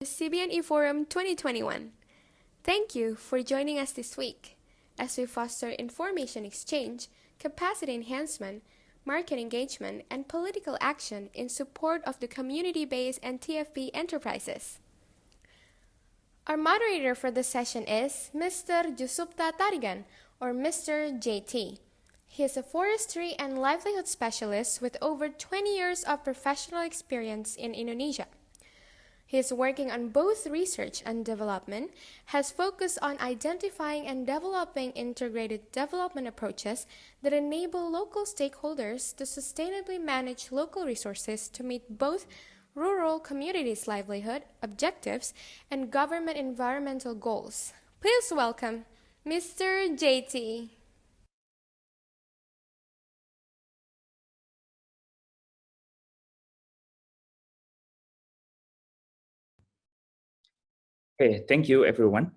CBNE Forum 2021. Thank you for joining us this week as we foster information exchange, capacity enhancement, market engagement, and political action in support of the community-based NTFP enterprises. Our moderator for this session is Mr. Jusupta Tarigan, or Mr. JT. He is a forestry and livelihood specialist with over 20 years of professional experience in Indonesia. He is working on both research and development, has focused on identifying and developing integrated development approaches that enable local stakeholders to sustainably manage local resources to meet both rural communities' livelihood objectives and government environmental goals. Please welcome Mr. JT. Okay, thank you everyone,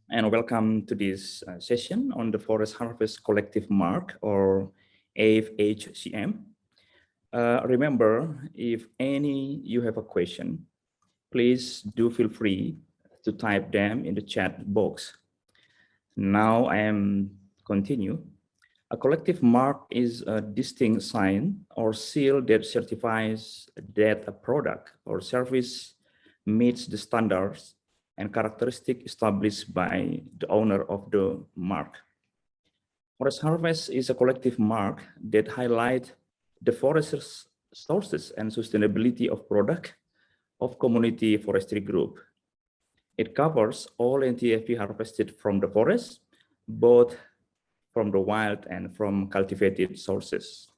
and welcome to this session on the Forest Harvest Collective Mark, or AFHCM. Remember, if you have a question, please do feel free to type them in the chat box. Now I am continue. A collective mark is a distinct sign or seal that certifies that a product or service meets the standards and characteristics established by the owner of the mark. Forest Harvest is a collective mark that highlights the forest sources and sustainability of product of community forestry group. It covers all NTFP harvested from the forest, both from the wild and from cultivated sources.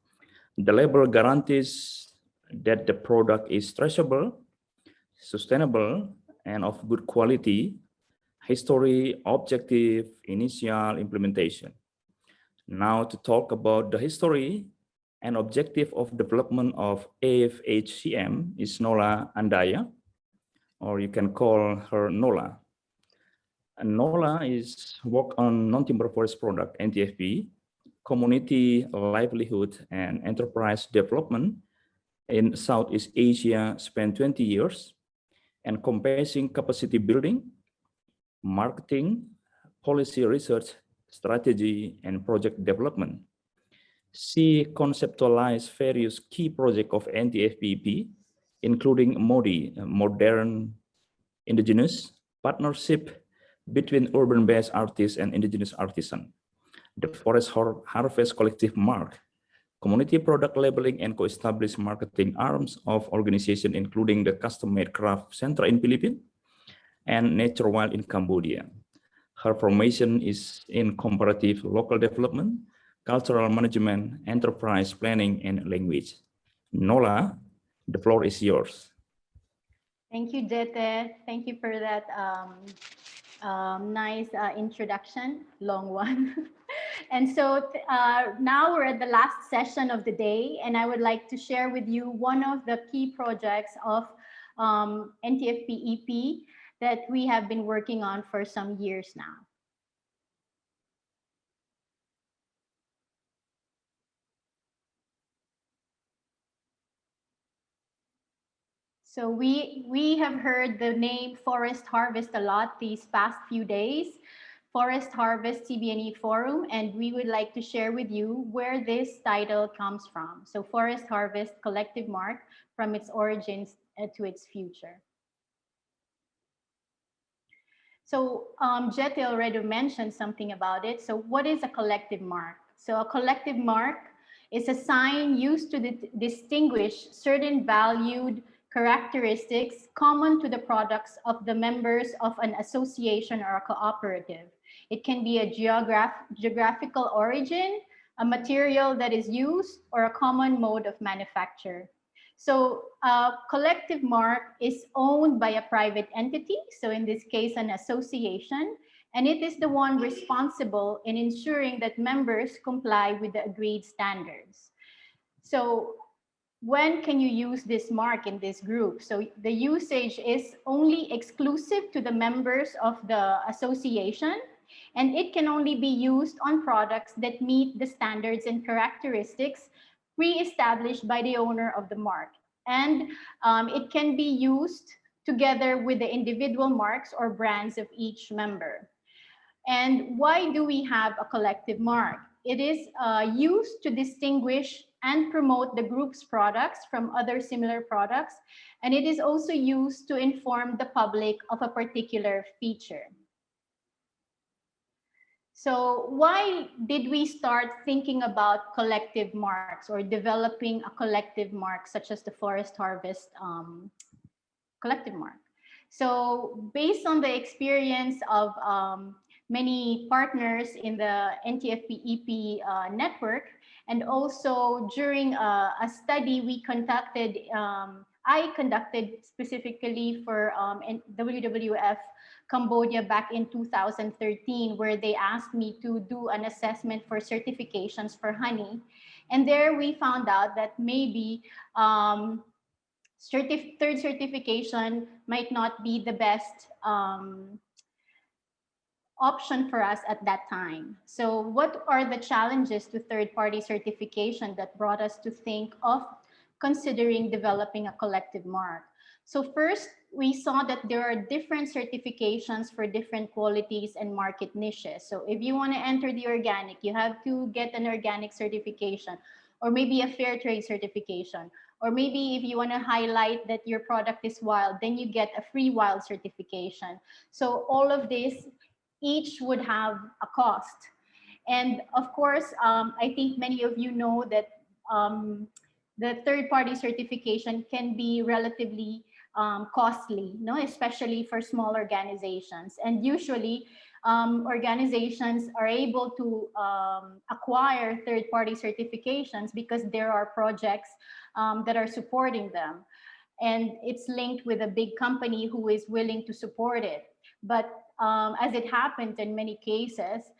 The label guarantees that the product is traceable, sustainable, and of good quality, history, objective, initial, implementation. Now to talk about the history and objective of development of AFHCM is Nola Andaya, or you can call her Nola. And Nola is work on non-timber forest product, NTFP, community livelihood and enterprise development in Southeast Asia, spent 20 years, encompassing capacity building, marketing, policy research, strategy, and project development. She conceptualized various key projects of NTFP-EP, including MODI, Modern Indigenous Partnership between urban-based artists and indigenous artisans, the Forest Harvest Collective Mark, community product labeling and co-established marketing arms of organizations including the Custom-Made Craft Center in Philippines and Nature Wild in Cambodia. Her formation is in comparative local development, cultural management, enterprise planning, and language. Nola, the floor is yours. Thank you, Jete. Thank you for that nice introduction, long one. And so now we're at the last session of the day, and I would like to share with you one of the key projects of NTFP-EP that we have been working on for some years now. So we have heard the name Forest Harvest a lot these past few days, Forest Harvest CBNE Forum, and we would like to share with you where this title comes from. So Forest Harvest Collective Mark, from its origins to its future. So Jete already mentioned something about it. So what is a collective mark? So a collective mark is a sign used to distinguish certain valued characteristics common to the products of the members of an association or a cooperative. It can be a geographical origin, a material that is used, or a common mode of manufacture. So a collective mark is owned by a private entity, so in this case, an association, and it is the one responsible in ensuring that members comply with the agreed standards. So when can you use this mark in this group? So the usage is only exclusive to the members of the association, and it can only be used on products that meet the standards and characteristics pre-established by the owner of the mark. And it can be used together with the individual marks or brands of each member. And why do we have a collective mark? It is used to distinguish and promote the group's products from other similar products, and it is also used to inform the public of a particular feature. So why did we start thinking about collective marks or developing a collective mark such as the Forest Harvest collective mark? So based on the experience of many partners in the NTFP-EP network, and also during a study we conducted, I conducted specifically for WWF Cambodia back in 2013, where they asked me to do an assessment for certifications for honey. And there we found out that maybe third certification might not be the best option for us at that time. So what are the challenges to third-party certification that brought us to think of considering developing a collective mark? So first, we saw that there are different certifications for different qualities and market niches. So if you want to enter the organic, you have to get an organic certification, or maybe a fair trade certification. Or maybe if you want to highlight that your product is wild, then you get a free wild certification. So all of this, each would have a cost. And of course, I think many of you know that the third-party certification can be relatively costly, no? Especially for small organizations. And usually, organizations are able to acquire third-party certifications because there are projects that are supporting them. And it's linked with a big company who is willing to support it. But as it happens in many cases,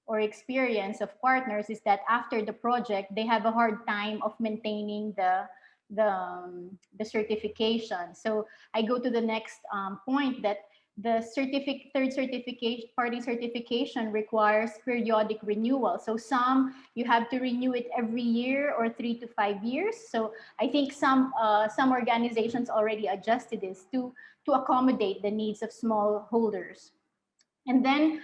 or experience of partners is that after the project, they have a hard time of maintaining the certification. So I go to the next point, that the third certification party certification requires periodic renewal. So some you have to renew it every year or 3 to 5 years. So I think some organizations already adjusted this to accommodate the needs of small holders. And then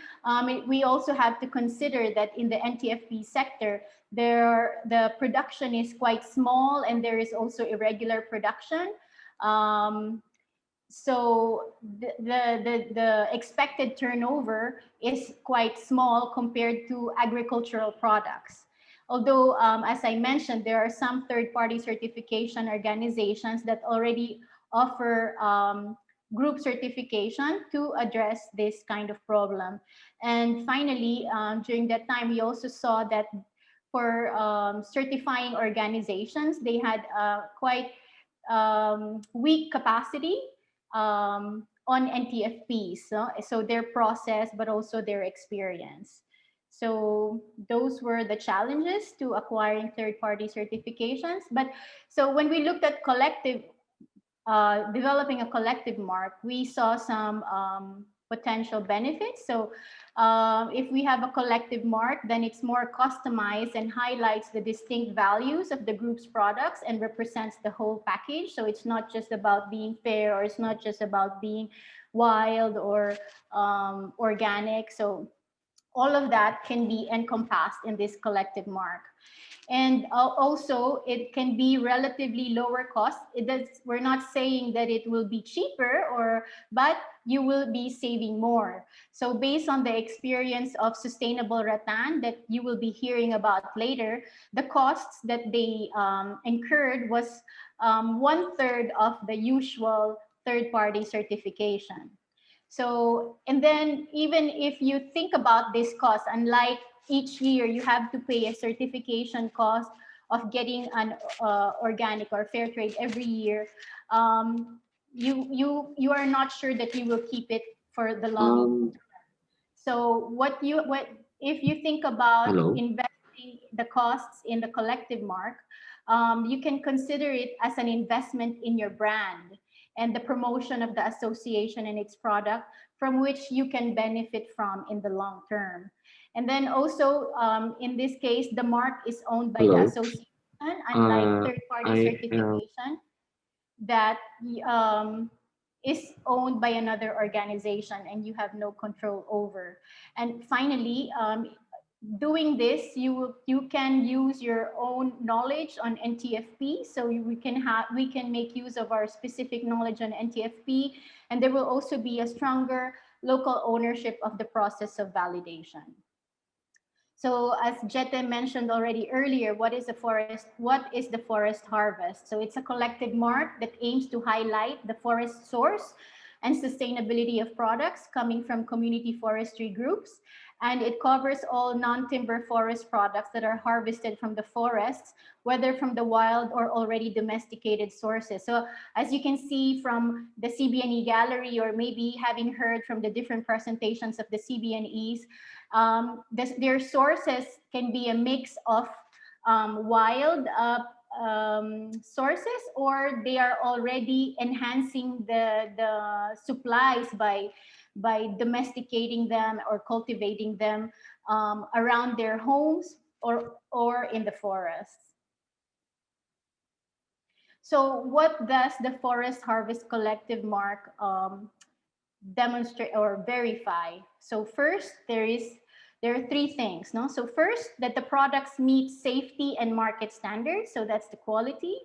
we also have to consider that in the NTFP sector, the production is quite small and there is also irregular production. So the expected turnover is quite small compared to agricultural products. Although, as I mentioned, there are some third-party certification organizations that already offer group certification to address this kind of problem. And finally, during that time, we also saw that for certifying organizations, they had quite weak capacity on NTFPs, so their process, but also their experience. So those were the challenges to acquiring third-party certifications. But so when we looked at collective, developing a collective mark, we saw some potential benefits. So if we have a collective mark, then it's more customized and highlights the distinct values of the group's products and represents the whole package. So it's not just about being fair, or it's not just about being wild or organic. So all of that can be encompassed in this collective mark. And also, it can be relatively lower cost. We're not saying that it will be cheaper, but you will be saving more. So based on the experience of sustainable rattan that you will be hearing about later, the costs that they incurred was 1/3 of the usual third-party certification. So, and then even if you think about this cost, unlike each year you have to pay a certification cost of getting an organic or fair trade every year, you are not sure that you will keep it for the long term. So if you think about investing the costs in the collective mark, you can consider it as an investment in your brand and the promotion of the association and its product, from which you can benefit from in the long term. And then also, in this case, the mark is owned by the association, unlike third-party certification. that is owned by another organization and you have no control over. And finally, doing this, you can use your own knowledge on NTFP. So we can make use of our specific knowledge on NTFP, and there will also be a stronger local ownership of the process of validation. So as Jete mentioned already earlier, what is the forest harvest? So it's a collective mark that aims to highlight the forest source and sustainability of products coming from community forestry groups. And it covers all non-timber forest products that are harvested from the forests, whether from the wild or already domesticated sources. So as you can see from the CBNE gallery, or maybe having heard from the different presentations of the CBNEs, their sources can be a mix of wild sources, or they are already enhancing the supplies by domesticating them or cultivating them around their homes or in the forests. So what does the Forest Harvest Collective Mark demonstrate or verify? So first, there are three things. No? So first, that the products meet safety and market standards. So that's the quality.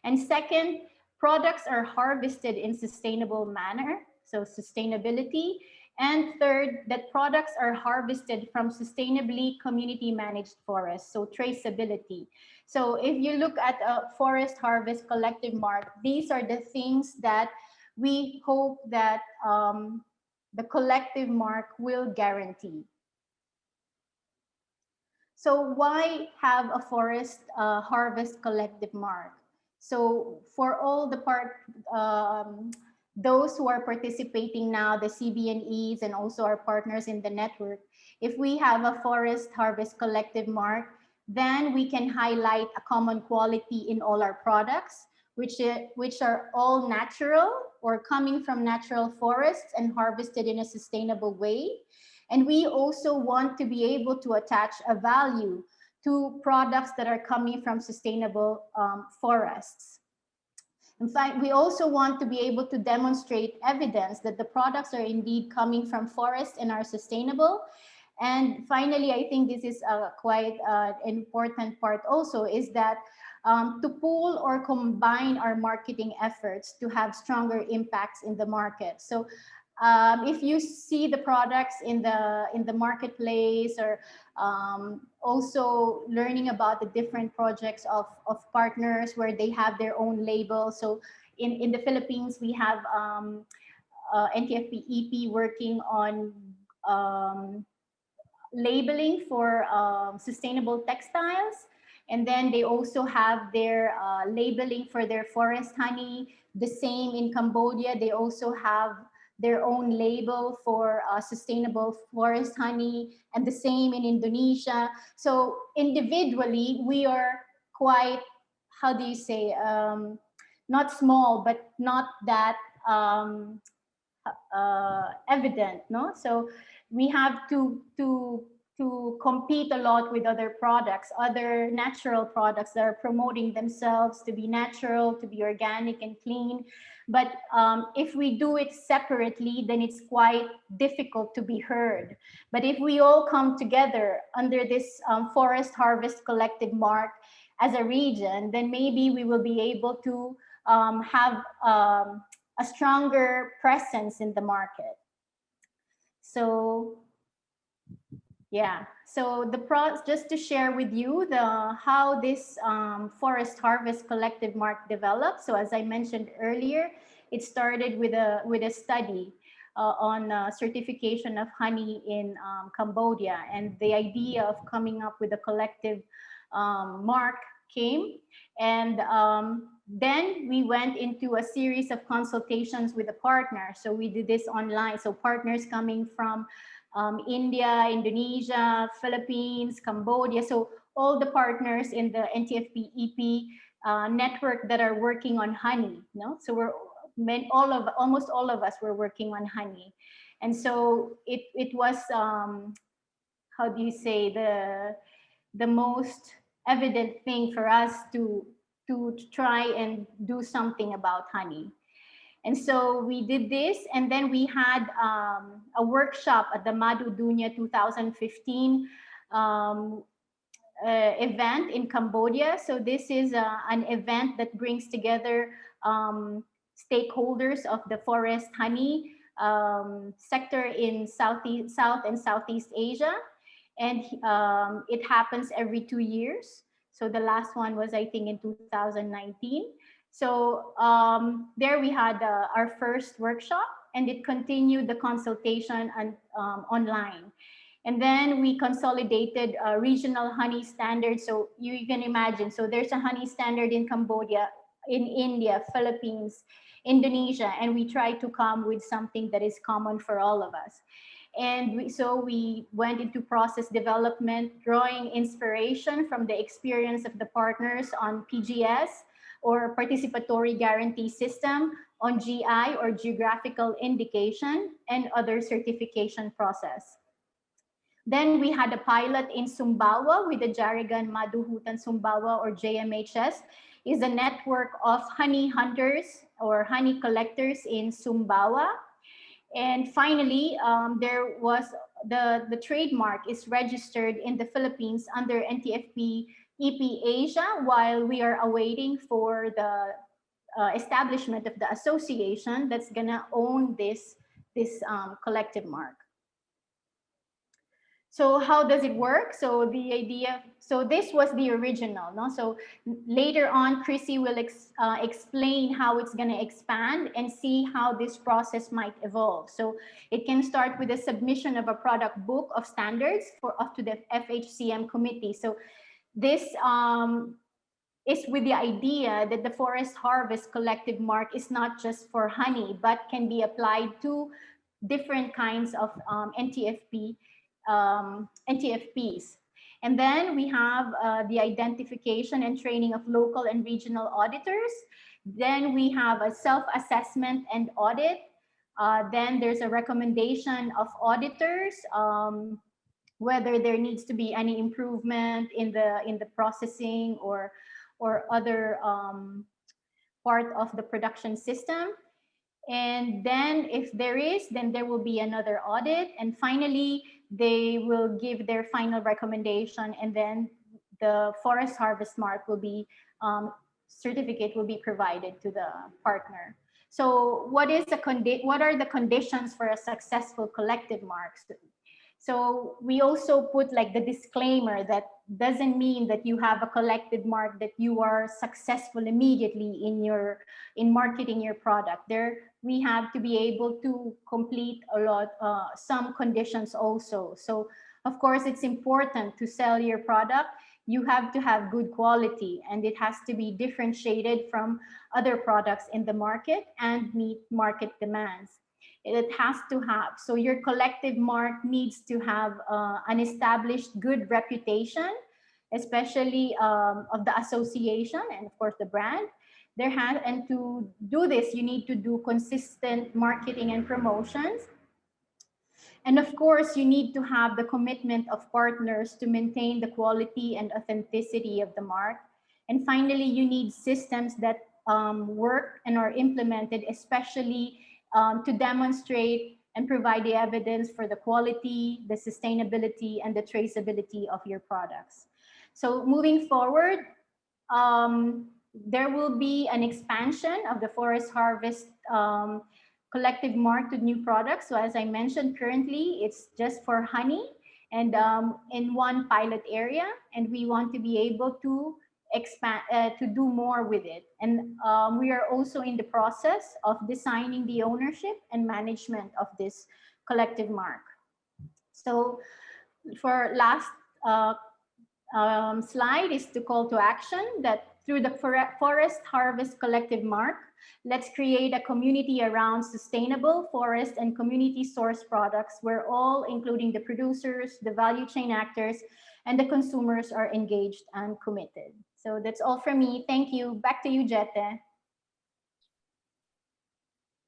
And second, products are harvested in sustainable manner. So sustainability. And third, that products are harvested from sustainably community managed forests. So traceability. So if you look at a Forest Harvest Collective Mark, these are the things that we hope that the collective mark will guarantee. So why have a forest harvest collective mark? So for all the those who are participating now, the CBNEs and also our partners in the network, if we have a forest harvest collective mark, then we can highlight a common quality in all our products, which are all natural or coming from natural forests and harvested in a sustainable way. And we also want to be able to attach a value to products that are coming from sustainable forests. In fact, we also want to be able to demonstrate evidence that the products are indeed coming from forests and are sustainable. And finally, I think this is quite an important part also, is that to pool or combine our marketing efforts to have stronger impacts in the market. So if you see the products in the marketplace, or also learning about the different projects of partners where they have their own label. So in the Philippines, we have NTFP-EP working on labeling for sustainable textiles. And then they also have their labeling for their forest honey. The same in Cambodia, they also have their own label for sustainable forest honey, and the same in Indonesia. So individually, we are quite, how do you say, not small, but not that evident, no? So we have to compete a lot with other products, other natural products that are promoting themselves to be natural, to be organic and clean. But if we do it separately, then it's quite difficult to be heard. But if we all come together under this Forest Harvest Collective Mark as a region, then maybe we will be able to have a stronger presence in the market. So yeah, so just to share with you how this Forest Harvest Collective Mark developed. So as I mentioned earlier, it started with a study on certification of honey in Cambodia, and the idea of coming up with a collective mark came, and then we went into a series of consultations with a partner. So we did this online. So partners coming from India, Indonesia, Philippines, Cambodia. So all the partners in the NTFP-EP network that are working on honey. No? So almost all of us were working on honey. And so it was, how do you say, the most evident thing for us to to try and do something about honey. And so we did this, and then we had a workshop at the Madu Dunya 2015 event in Cambodia. So this is an event that brings together stakeholders of the forest honey sector in South and Southeast Asia. And it happens every 2 years. So the last one was, I think, in 2019. So there we had our first workshop, and it continued the consultation and online. And then we consolidated regional honey standards. So you can imagine, so there's a honey standard in Cambodia, in India, Philippines, Indonesia, and we try to come with something that is common for all of us. And so we went into process development, drawing inspiration from the experience of the partners on PGS, or participatory guarantee system, on GI, or geographical indication, and other certification process. Then we had a pilot in Sumbawa with the Jarigan Maduhutan Sumbawa, or JMHS, is a network of honey hunters or honey collectors in Sumbawa. And finally, there was the trademark is registered in the Philippines under NTFP-EP Asia, while we are awaiting for the establishment of the association that's gonna own this collective mark. So how does it work? So the idea, so this was the original, no? So later on, Crissy will explain how it's going to expand and see how this process might evolve. So it can start with the submission of a product book of standards for up to the FHCM committee. So this is with the idea that the forest harvest collective mark is not just for honey, but can be applied to different kinds of NTFPs. And then we have the identification and training of local and regional auditors. Then we have a self-assessment and audit. Then there's a recommendation of auditors, whether there needs to be any improvement in the processing or other part of the production system. And then if there is, then there will be another audit. And finally, they will give their final recommendation, and then the forest harvest mark will be, certificate will be provided to the partner. So what are the conditions for a successful collective mark? So we also put like the disclaimer that doesn't mean that you have a collective mark that you are successful immediately in marketing your product. There we have to be able to complete some conditions also. So of course it's important to sell your product. You have to have good quality, and it has to be differentiated from other products in the market and meet market demands. It has to have, so your collective mark needs to have an established good reputation, especially of the association and of course the brand. And to do this, you need to do consistent marketing and promotions. And of course, you need to have the commitment of partners to maintain the quality and authenticity of the mark. And finally, you need systems that work and are implemented, especially to demonstrate and provide the evidence for the quality, the sustainability, and the traceability of your products. So moving forward, there will be an expansion of the forest harvest collective mark to new products. So as I mentioned, currently it's just for honey and in one pilot area, and we want to be able to expand, to do more with it. And we are also in the process of designing the ownership and management of this collective mark. So for last slide is the call to action, that through the forest harvest collective mark, let's create a community around sustainable forest and community source products where all, including the producers, the value chain actors, and the consumers are engaged and committed. So that's all from me. Thank you. Back to you, Jete.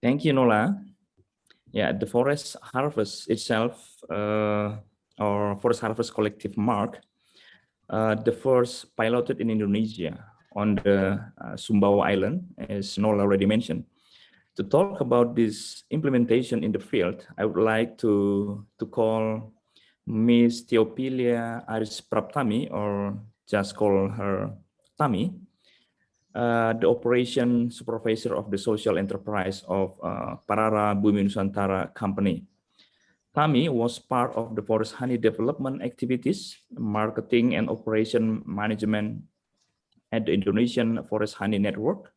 Thank you, Nola. Yeah, the forest harvest itself, or forest harvest collective mark, the first piloted in Indonesia on the Sumbawa Island, as Noel already mentioned. To talk about this implementation in the field, I would like to call Miss Theophila Aris Praptami, or just call her Tami, the operation supervisor of the social enterprise of Parara Bumi Nusantara company. Tami was part of the forest honey development activities, marketing and operation management at the Indonesian Forest Honey Network,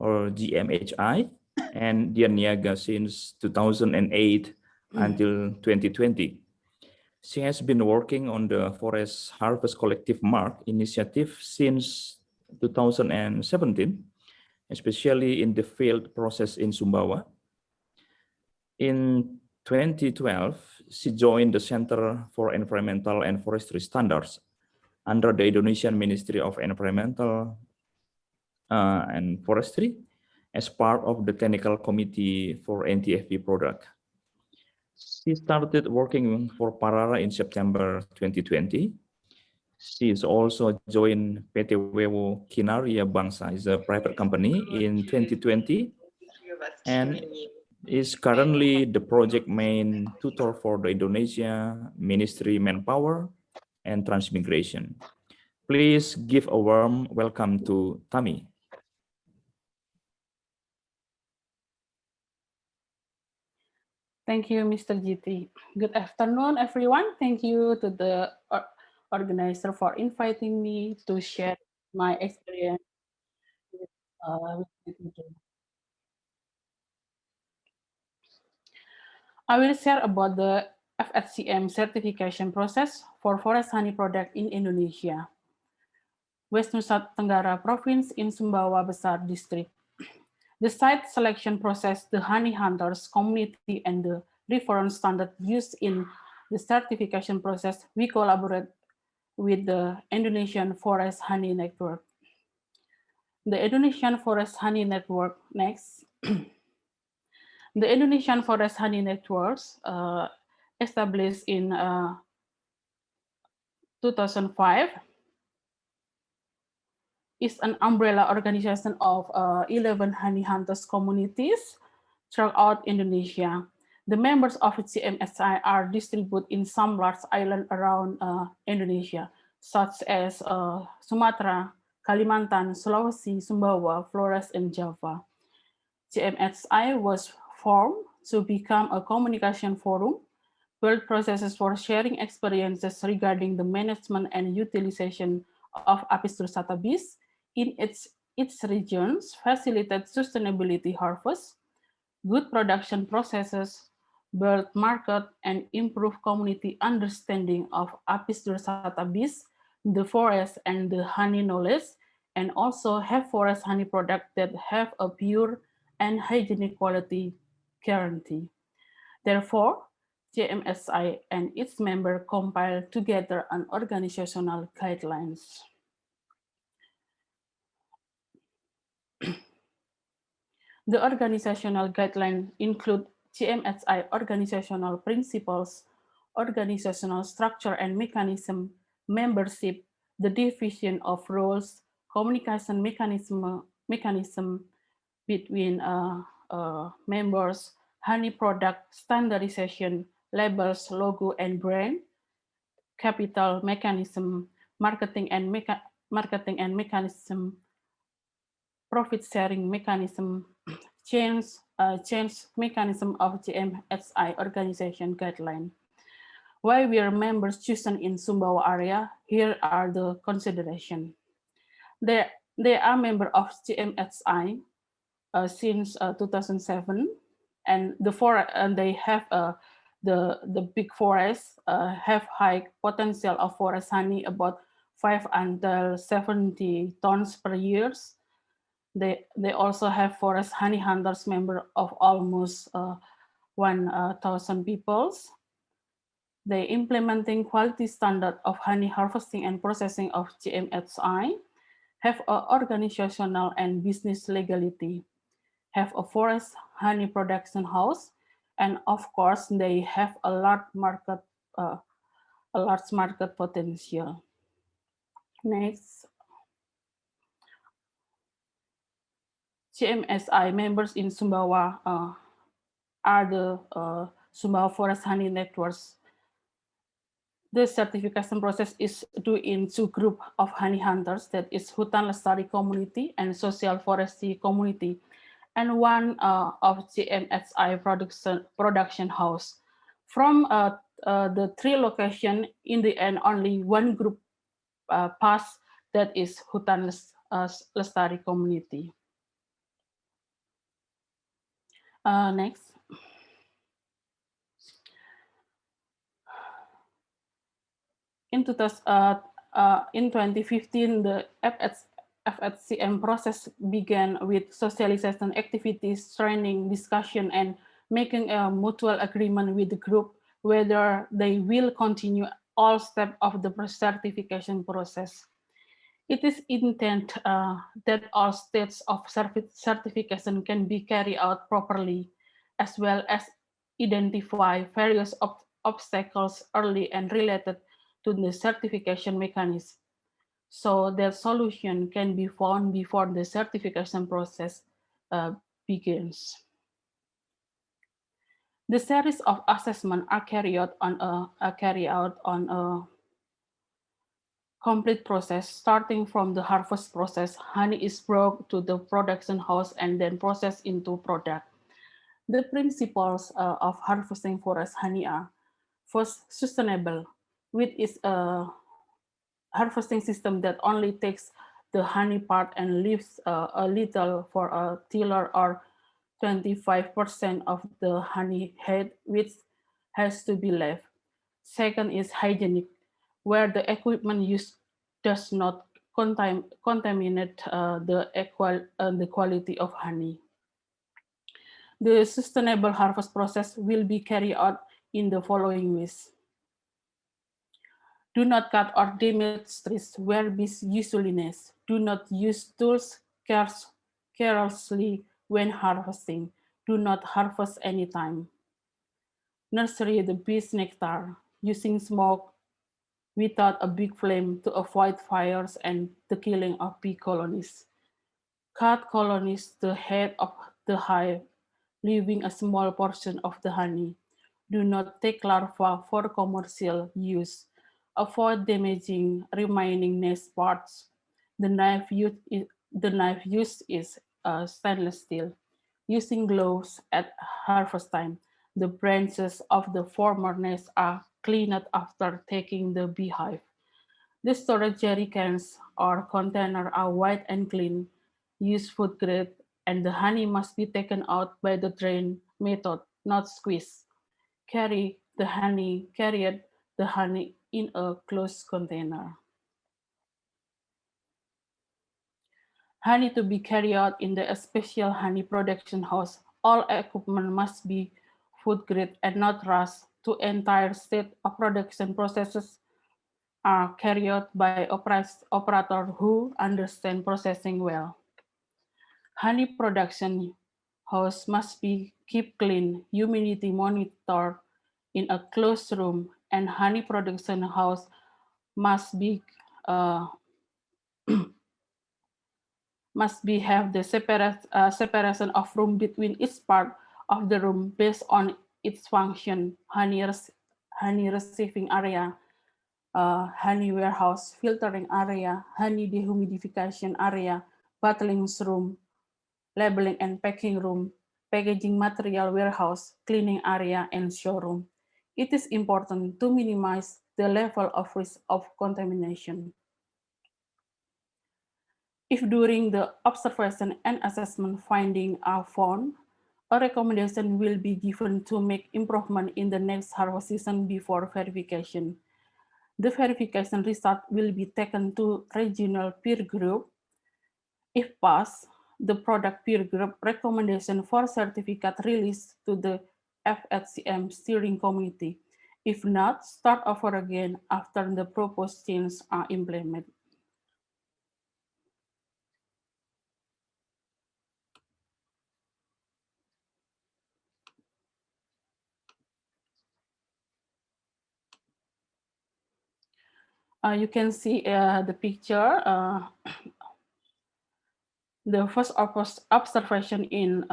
or GMHI, and Dian Niaga since 2008 until 2020. She has been working on the Forest Harvest Collective Mark initiative since 2017, especially in the field process in Sumbawa. In 2012, she joined the Center for Environmental and Forestry Standards under the Indonesian Ministry of Environmental and Forestry as part of the Technical Committee for NTFP product. She started working for Parara in September 2020. She is also joined PT Wewo Kinaria Bangsa, is a private company, in 2020, and is currently the project main tutor for the Indonesia Ministry Manpower and Transmigration. Please give a warm welcome to Tami. Thank you, Mr. GT. Good afternoon, everyone. Thank you to the organizer for inviting me to share my experience with you today. I will share about the FSCM certification process for forest honey product in Indonesia. West Nusa Tenggara Province in Sumbawa Besar District. The site selection process, the honey hunters, community, and the reference standard used in the certification process, we collaborate with the Indonesian Forest Honey Network. The Indonesian Forest Honey Network, next. The Indonesian Forest Honey Networks established in 2005 is an umbrella organization of 11 honey hunters communities throughout Indonesia. The members of CMSI are distributed in some large islands around Indonesia, such as Sumatra, Kalimantan, Sulawesi, Sumbawa, Flores, and Java. CMSI was formed to become a communication forum, build processes for sharing experiences regarding the management and utilization of Apis dorsata bees in its regions, facilitate sustainability harvest, good production processes, build market, and improve community understanding of Apis dorsata bees, the forest, and the honey knowledge, and also have forest honey products that have a pure and hygienic quality guarantee. Therefore, JMSI and its members compile together an organizational guidelines. The organizational guidelines include GMSI organizational principles, organizational structure and mechanism, membership, the division of roles, communication mechanism between members, honey product standardization, labels, logo, and brand, capital mechanism, marketing and mechanism, profit sharing mechanism, change mechanism of GMSI organization guideline. Why we are members chosen in Sumbawa area? Here are the consideration. They are member of GMSI since 2007, and they have the big forests have high potential of forest honey, about 5 until 70 tons per year. They also have forest honey hunters member of almost 1,000 people. They implementing quality standard of honey harvesting and processing of GMSI, have a organizational and business legality, have a forest honey production house, and of course they have a large market potential. Next. CMSI members in Sumbawa are the Sumbawa Forest Honey Networks. The certification process is due in two groups of honey hunters, that is Hutan Lestari community and social forestry community, and one of CMSI production house. From the three locations, in the end, only one group passed, that is Hutan Lestari community. Next. In 2015, the FHCM process began with socialization activities, training, discussion, and making a mutual agreement with the group whether they will continue all steps of the certification process. It is intended that all stages of certification can be carried out properly, as well as identify various obstacles early and related to the certification mechanism, so that solution can be found before the certification process begins. The series of assessments are carried out on a complete process, starting from the harvest process. Honey is brought to the production house and then processed into product. The principles of harvesting forest honey are: first, sustainable, which is a harvesting system that only takes the honey part and leaves a little for a tiller, or 25% of the honey head, which has to be left. Second is hygienic, where the equipment used does not contaminate the quality of honey. The sustainable harvest process will be carried out in the following ways. Do not cut or damage trees where bees usually nest. Do not use tools carelessly when harvesting. Do not harvest anytime. Nursery the bees' nectar using smoke without a big flame to avoid fires and the killing of bee colonies. Cut colonies the head of the hive, leaving a small portion of the honey. Do not take larvae for commercial use. Avoid damaging remaining nest parts. The knife used is stainless steel. Using gloves at harvest time, the branches of the former nest are cleaned after taking the beehive. The storage jerry cans or container are white and clean. Use food grade, and the honey must be taken out by the drain method, not squeeze. Carry the honey in a closed container. Honey to be carried out in the special honey production house. All equipment must be food grade and not rushed. To entire state of production processes are carried out by operators who understand processing well. Honey production house must be kept clean, humidity monitored in a closed room, and honey production house must be have the separation of room between each part of the room based on its function: honey receiving area, honey warehouse, filtering area, honey dehumidification area, bottling room, labeling and packing room, packaging material warehouse, cleaning area, and showroom. It is important to minimize the level of risk of contamination. If during the observation and assessment findings are found, a recommendation will be given to make improvement in the next harvest season before verification. The verification result will be taken to regional peer group. If passed, the product peer group recommendation for certificate release to the FHCM steering committee. If not, start over again after the proposed changes are implemented. You can see the picture. The first observation in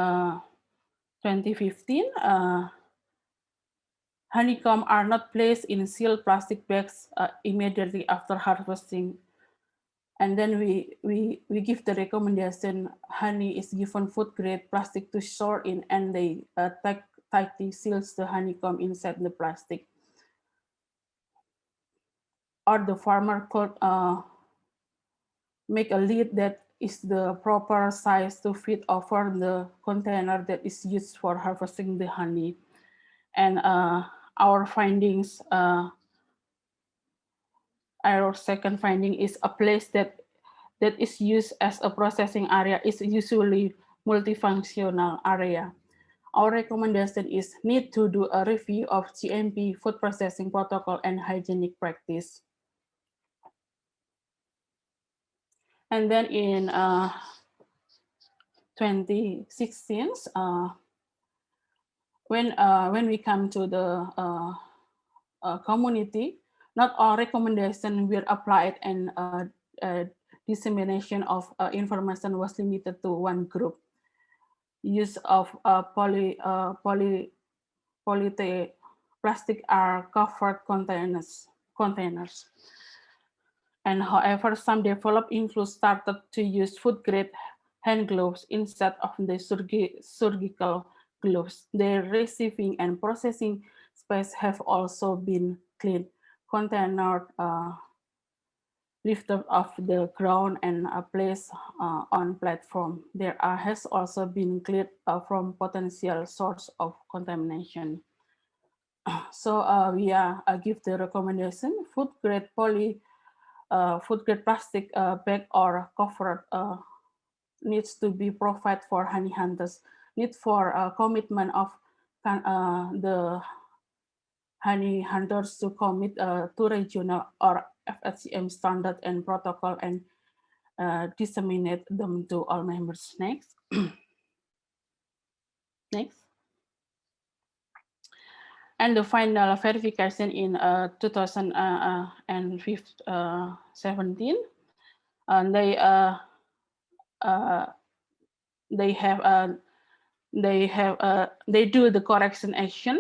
2015, honeycomb are not placed in sealed plastic bags immediately after harvesting. And then we give the recommendation, honey is given food grade plastic to store in, and they tightly seals the honeycomb inside the plastic. Or the farmer could make a lid that is the proper size to fit over the container that is used for harvesting the honey. And our findings, our second finding is a place that is used as a processing area is usually multifunctional area. Our recommendation is need to do a review of GMP food processing protocol and hygienic practice. And then in 2016, when we come to the community, not all recommendations were applied, and dissemination of information was limited to one group. Use of plastic are covered containers. And however, some developed influence started to use food-grade hand gloves instead of the surgical gloves. Their receiving and processing space have also been cleaned. Container lifted off the ground and placed on platform. There has also been cleared from potential source of contamination. So we give the recommendation: food-grade food-grade plastic bag or cover needs to be provided for honey hunters. Need for commitment of the honey hunters to commit to regional or FSCM standard and protocol and disseminate them to all members. Next. Next. And the final verification in 2017, and they do the correction action.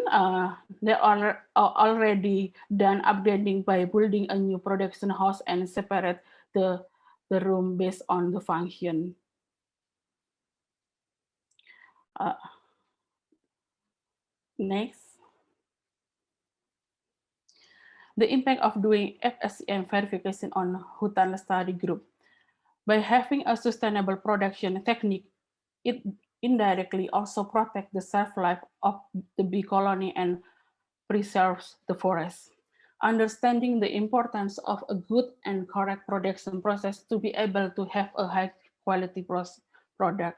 They are already done upgrading by building a new production house and separate the room based on the function. Next. The impact of doing FSCM verification on Hutan Lestari group. By having a sustainable production technique, it indirectly also protects the shelf life of the bee colony and preserves the forest. Understanding the importance of a good and correct production process to be able to have a high quality product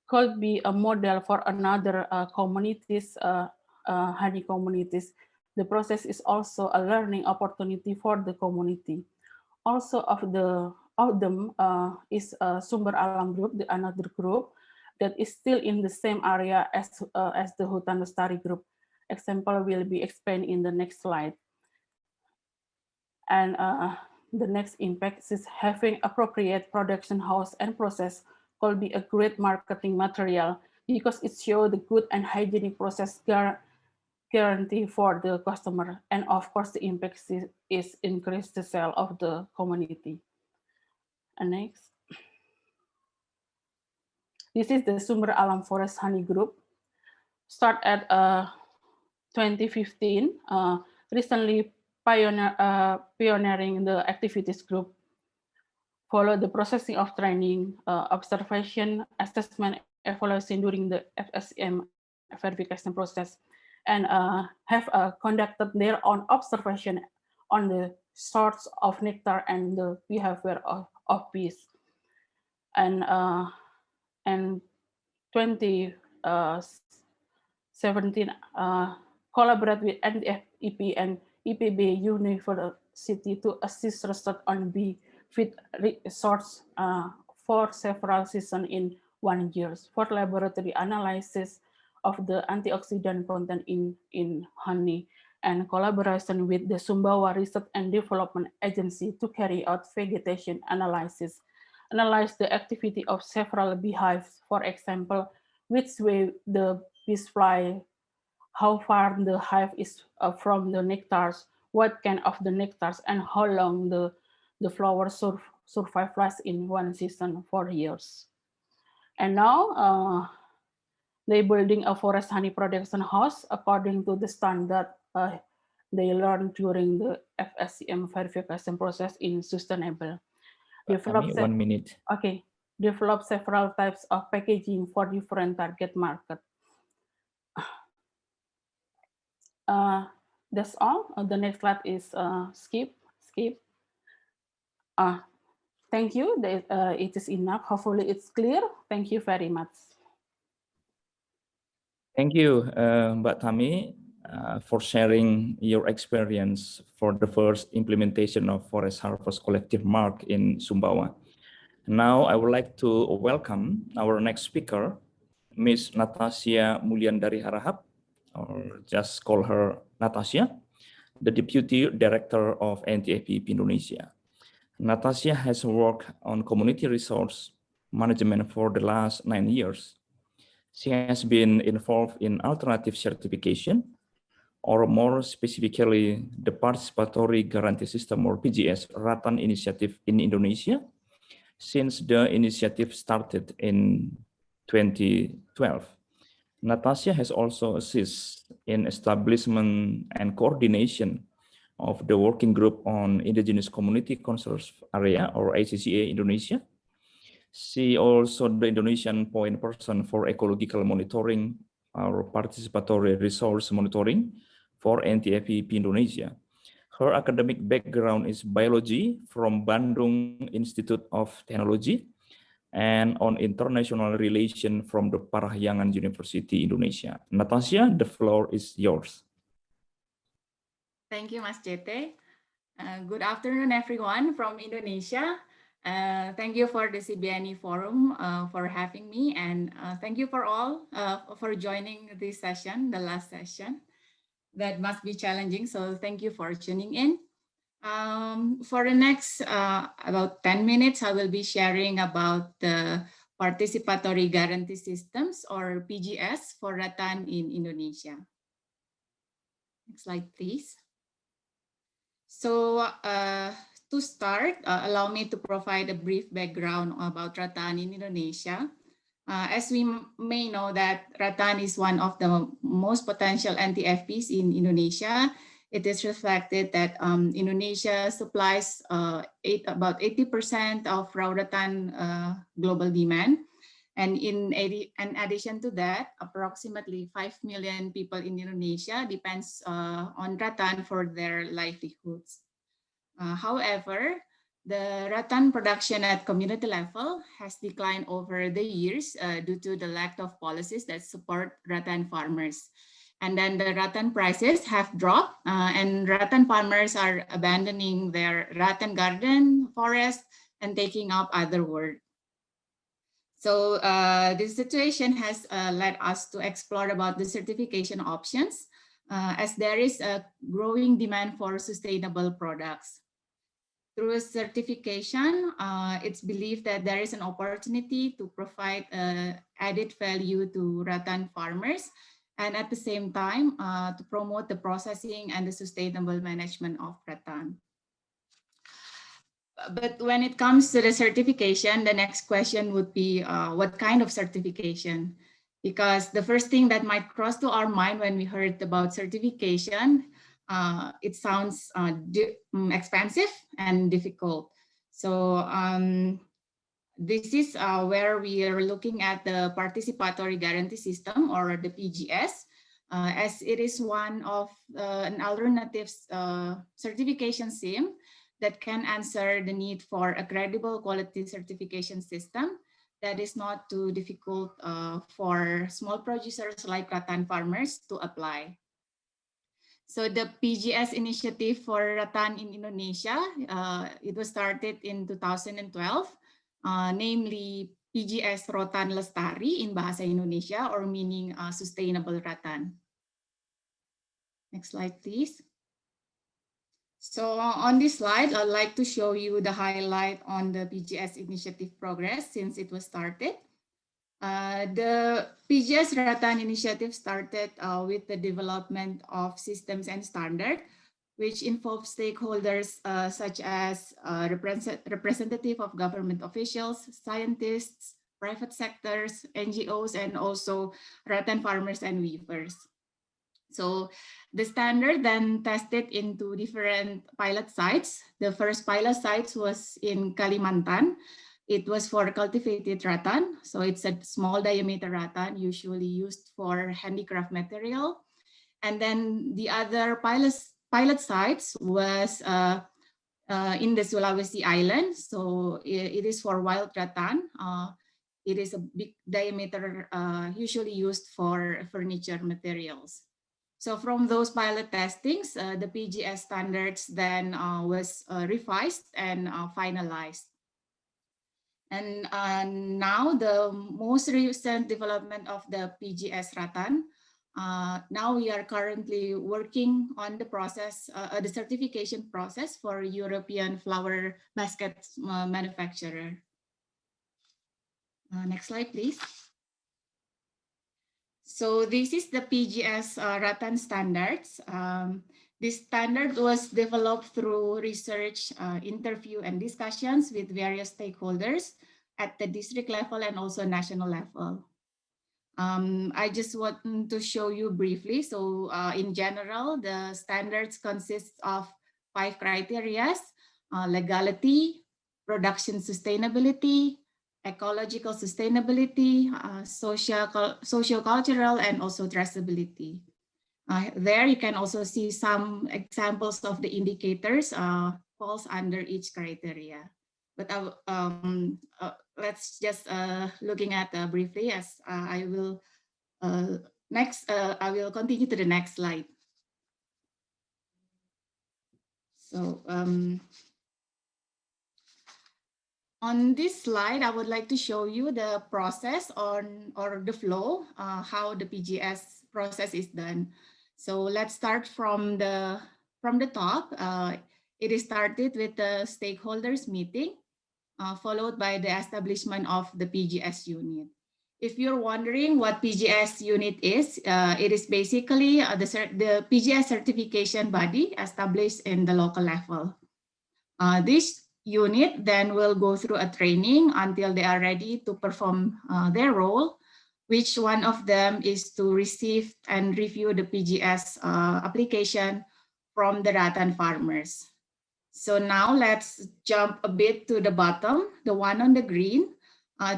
could be a model for another communities, honey communities. The process is also a learning opportunity for the community. Also of them is Sumber Alam group, the another group that is still in the same area as the Hutan Lestari group. Example will be explained in the next slide. And the next impact is having appropriate production house and process could be a great marketing material because it shows the good and hygienic process guarantee for the customer. And of course, the impact is increase the sale of the community. And next. This is the Sumber Alam Forest Honey Group. Start at 2015. Recently pioneering the activities group. Follow the processing of training, observation, assessment, evaluation during the FSCM verification process, and have conducted their own observation on the sorts of nectar and the behavior of bees. And 2017 collaborate with NTFP-EP and EPB University to assist research on bee feed resource for several seasons in 1 year for laboratory analysis of the antioxidant content in honey, and collaboration with the Sumbawa Research and Development Agency to carry out vegetation analysis. analyze the activity of several beehives, for example, which way the bees fly, how far the hive is from the nectars, what kind of the nectars, and how long the flowers survive lasts in one season for years. And now they building a forest honey production house according to the standard they learned during the FSCM verification process in sustainable. Develop 1 minute. Okay, develop several types of packaging for different target market. That's all. The next slide is skip. Thank you. It is enough. Hopefully it's clear. Thank you very much. Thank you, Mbak Tami, for sharing your experience for the first implementation of Forest Harvest Collective Mark in Sumbawa. Now I would like to welcome our next speaker, Ms. Natasya Muliandari Harahap, or just call her Natasya, the Deputy Director of NTFP-EP Indonesia. Natasya has worked on community resource management for the last 9 years. She has been involved in alternative certification, or more specifically, the Participatory Guarantee System, or PGS, Rattan initiative in Indonesia, since the initiative started in 2012. Natasya has also assisted in establishment and coordination of the Working Group on Indigenous Community Conservation Area, or ACCA Indonesia. She also the Indonesian point person for ecological monitoring, or participatory resource monitoring for NTFP-EP Indonesia. Her academic background is biology from Bandung Institute of Technology and on international relations from the Parahyangan University, Indonesia. Natasya, the floor is yours. Thank you, Mas Jete. Good afternoon, everyone from Indonesia. Thank you for the CBNE forum for having me, and thank you for all for joining this session, the last session. That must be challenging, so thank you for tuning in. For the next about 10 minutes, I will be sharing about the Participatory Guarantee Systems, or PGS, for rattan in Indonesia. Next slide, please. So to start, allow me to provide a brief background about rattan in Indonesia. As we may know that rattan is one of the most potential NTFPs in Indonesia. It is reflected that Indonesia supplies about 80% of raw rattan global demand. And in addition to that, approximately 5 million people in Indonesia depends on rattan for their livelihoods. However, the rattan production at community level has declined over the years due to the lack of policies that support rattan farmers. And then the rattan prices have dropped and rattan farmers are abandoning their rattan garden, forest, and taking up other work. So this situation has led us to explore about the certification options as there is a growing demand for sustainable products. Through certification, it's believed that there is an opportunity to provide added value to rattan farmers, and at the same time to promote the processing and the sustainable management of rattan. But when it comes to the certification, the next question would be what kind of certification? Because the first thing that might cross to our mind when we heard about certification, it sounds expensive and difficult. So this is where we are looking at the Participatory Guarantee System, or the PGS, as it is one of an alternative certification scheme that can answer the need for a credible quality certification system that is not too difficult for small producers like rattan farmers to apply. So the PGS initiative for rattan in Indonesia, it was started in 2012, namely PGS Rotan Lestari in Bahasa Indonesia, or meaning sustainable rattan. Next slide, please. So on this slide, I'd like to show you the highlight on the PGS initiative progress since it was started. The PGS Rattan initiative started with the development of systems and standards, which involve stakeholders such as representative of government officials, scientists, private sectors, NGOs, and also rattan farmers and weavers. So the standard then tested into different pilot sites. The first pilot site was in Kalimantan. It was for cultivated rattan. So it's a small diameter rattan, usually used for handicraft material. And then the other pilot sites was in the Sulawesi Island. So it is for wild rattan. It is a big diameter, usually used for furniture materials. So from those pilot testings, the PGS standards then was revised and finalized. And now the most recent development of the PGS rattan, now we are currently working on the process, the certification process for European flower basket manufacturer. Next slide, please. So this is the PGS rattan standards. This standard was developed through research, interview, and discussions with various stakeholders at the district level and also national level. I just want to show you briefly. So in general, the standards consist of 5 criteria: legality, production sustainability, ecological sustainability, socio-cultural, and also traceability. There you can also see some examples of the indicators falls under each criteria. But let's just looking at briefly as I will I will continue to the next slide. So on this slide, I would like to show you the process or the flow, how the PGS process is done. So let's start from the top. It is started with the stakeholders meeting, followed by the establishment of the PGS unit. If you're wondering what PGS unit is, it is basically the PGS certification body established in the local level. This unit then will go through a training until they are ready to perform their role, which one of them is to receive and review the PGS application from the rattan farmers. So now let's jump a bit to the bottom, the one on the green,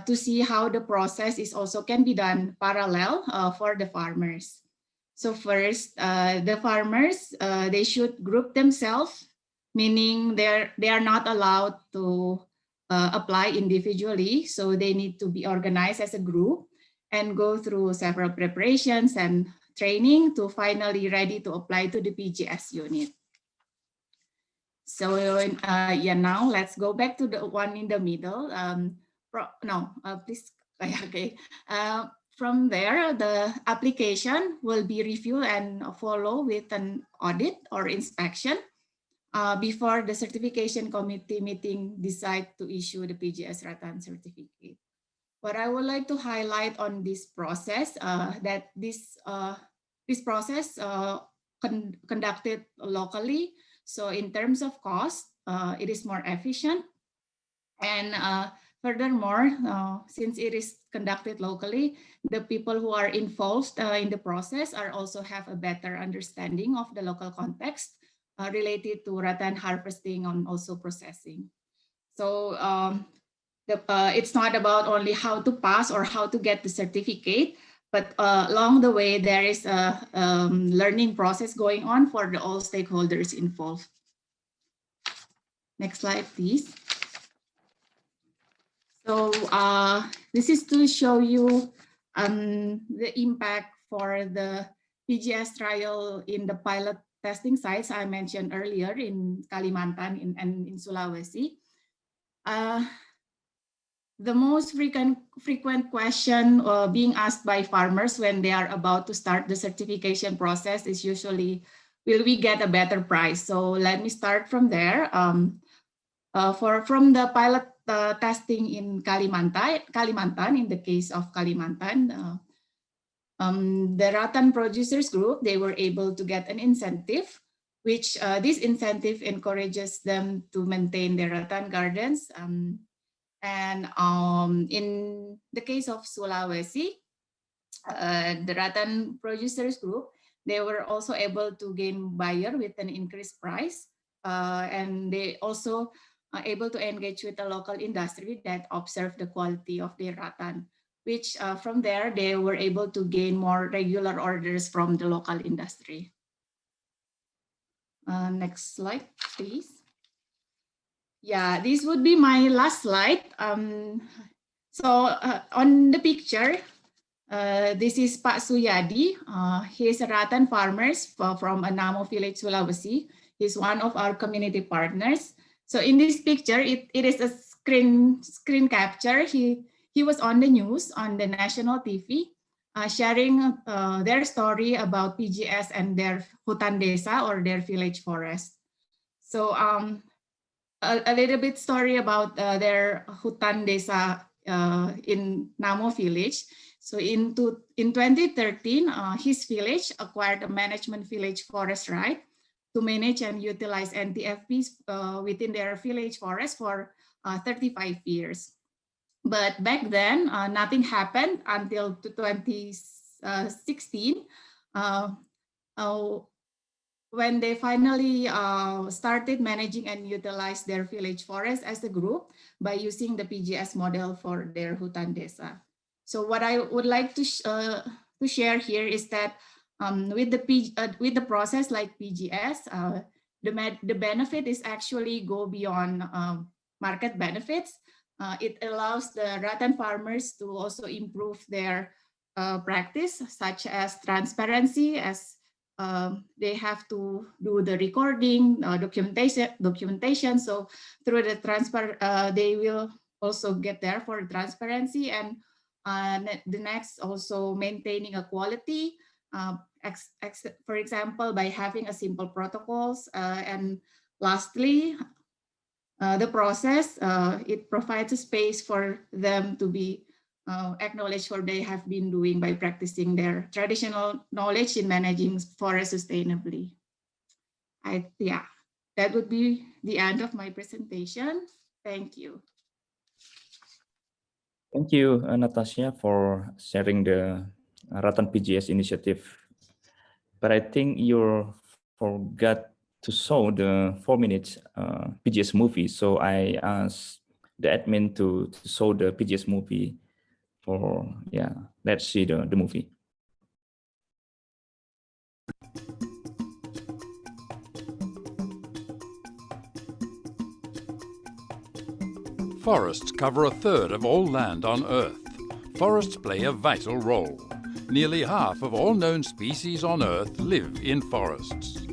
to see how the process is also can be done parallel for the farmers. So first, the farmers, they should group themselves, meaning they are not allowed to apply individually. So they need to be organized as a group and go through several preparations and training to finally ready to apply to the PGS unit. So yeah, now let's go back to the one in the middle. Please, okay. From there, the application will be reviewed and follow with an audit or inspection before the certification committee meeting decide to issue the PGS rattan certificate. What I would like to highlight on this process, that this process conducted locally. So in terms of cost, it is more efficient. And furthermore, since it is conducted locally, the people who are involved in the process are also have a better understanding of the local context related to rattan harvesting and also processing. So it's not about only how to pass or how to get the certificate, but along the way, there is a learning process going on for all stakeholders involved. Next slide, please. So this is to show you the impact for the PGS trial in the pilot testing sites I mentioned earlier in Kalimantan and in Sulawesi. The most frequent question being asked by farmers when they are about to start the certification process is usually, will we get a better price? So let me start from there. From the pilot testing in Kalimantan, in the case of Kalimantan, the rattan producers group, they were able to get an incentive, which this incentive encourages them to maintain their rattan gardens. And in the case of Sulawesi, the rattan producers group, they were also able to gain buyer with an increased price. And they also are able to engage with the local industry that observe the quality of their rattan, which from there, they were able to gain more regular orders from the local industry. Next slide, please. Yeah, this would be my last slide. So on the picture, this is Pak Suyadi. He is a rattan farmer from Anamo village, Sulawesi. He's one of our community partners. So in this picture, it is a screen capture. He was on the news, on the national TV, sharing their story about PGS and their hutan desa, or their village forest. So a little bit story about their hutan desa in Namo village. So in 2013, his village acquired a management village forest right to manage and utilize NTFPs within their village forest for 35 years. But back then, nothing happened until 2016, when they finally started managing and utilize their village forest as a group by using the PGS model for their hutan desa. So what I would like to share here is that with the process like PGS, the benefit is actually go beyond market benefits. It allows the rattan farmers to also improve their practice, such as transparency, as they have to do the recording, documentation. So through the they will also get there for transparency, and the next also maintaining a quality. For example, by having a simple protocols, and lastly, the process, it provides a space for them to be acknowledged for they have been doing by practicing their traditional knowledge in managing forest sustainably. Yeah, that would be the end of my presentation. Thank you. Thank you, Natasya, for sharing the Rattan PGS initiative. But I think you forgot to show the 4 minutes PGS movie. So I asked the admin to show the PGS movie for, yeah, let's see the movie. Forests cover a third of all land on Earth. Forests play a vital role. Nearly half of all known species on Earth live in forests.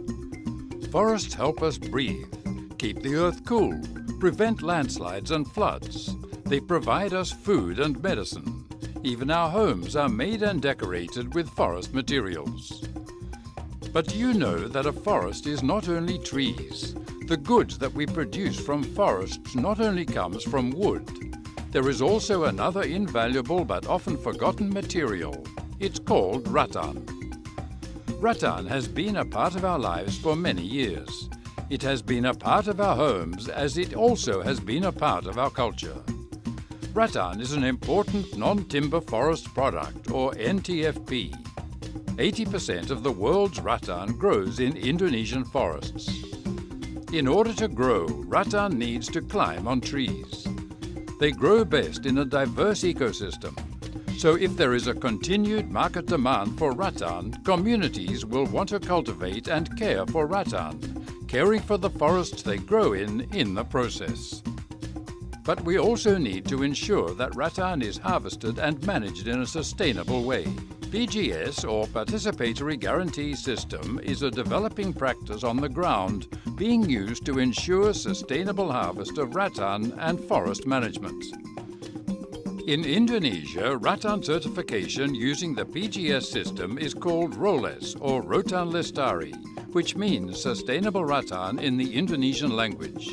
Forests help us breathe, keep the Earth cool, prevent landslides and floods. They provide us food and medicine. Even our homes are made and decorated with forest materials. But do you know that a forest is not only trees? The goods that we produce from forests not only comes from wood. There is also another invaluable but often forgotten material. It's called rattan. Rattan has been a part of our lives for many years. It has been a part of our homes, as it also has been a part of our culture. Rattan is an important non-timber forest product, or NTFP. 80% of the world's rattan grows in Indonesian forests. In order to grow, rattan needs to climb on trees. They grow best in a diverse ecosystem. So if there is a continued market demand for rattan, communities will want to cultivate and care for rattan, caring for the forests they grow in the process. But we also need to ensure that rattan is harvested and managed in a sustainable way. PGS, or Participatory Guarantee System, is a developing practice on the ground being used to ensure sustainable harvest of rattan and forest management. In Indonesia, rattan certification using the PGS system is called ROLES, or Rotan Lestari, which means sustainable rattan in the Indonesian language.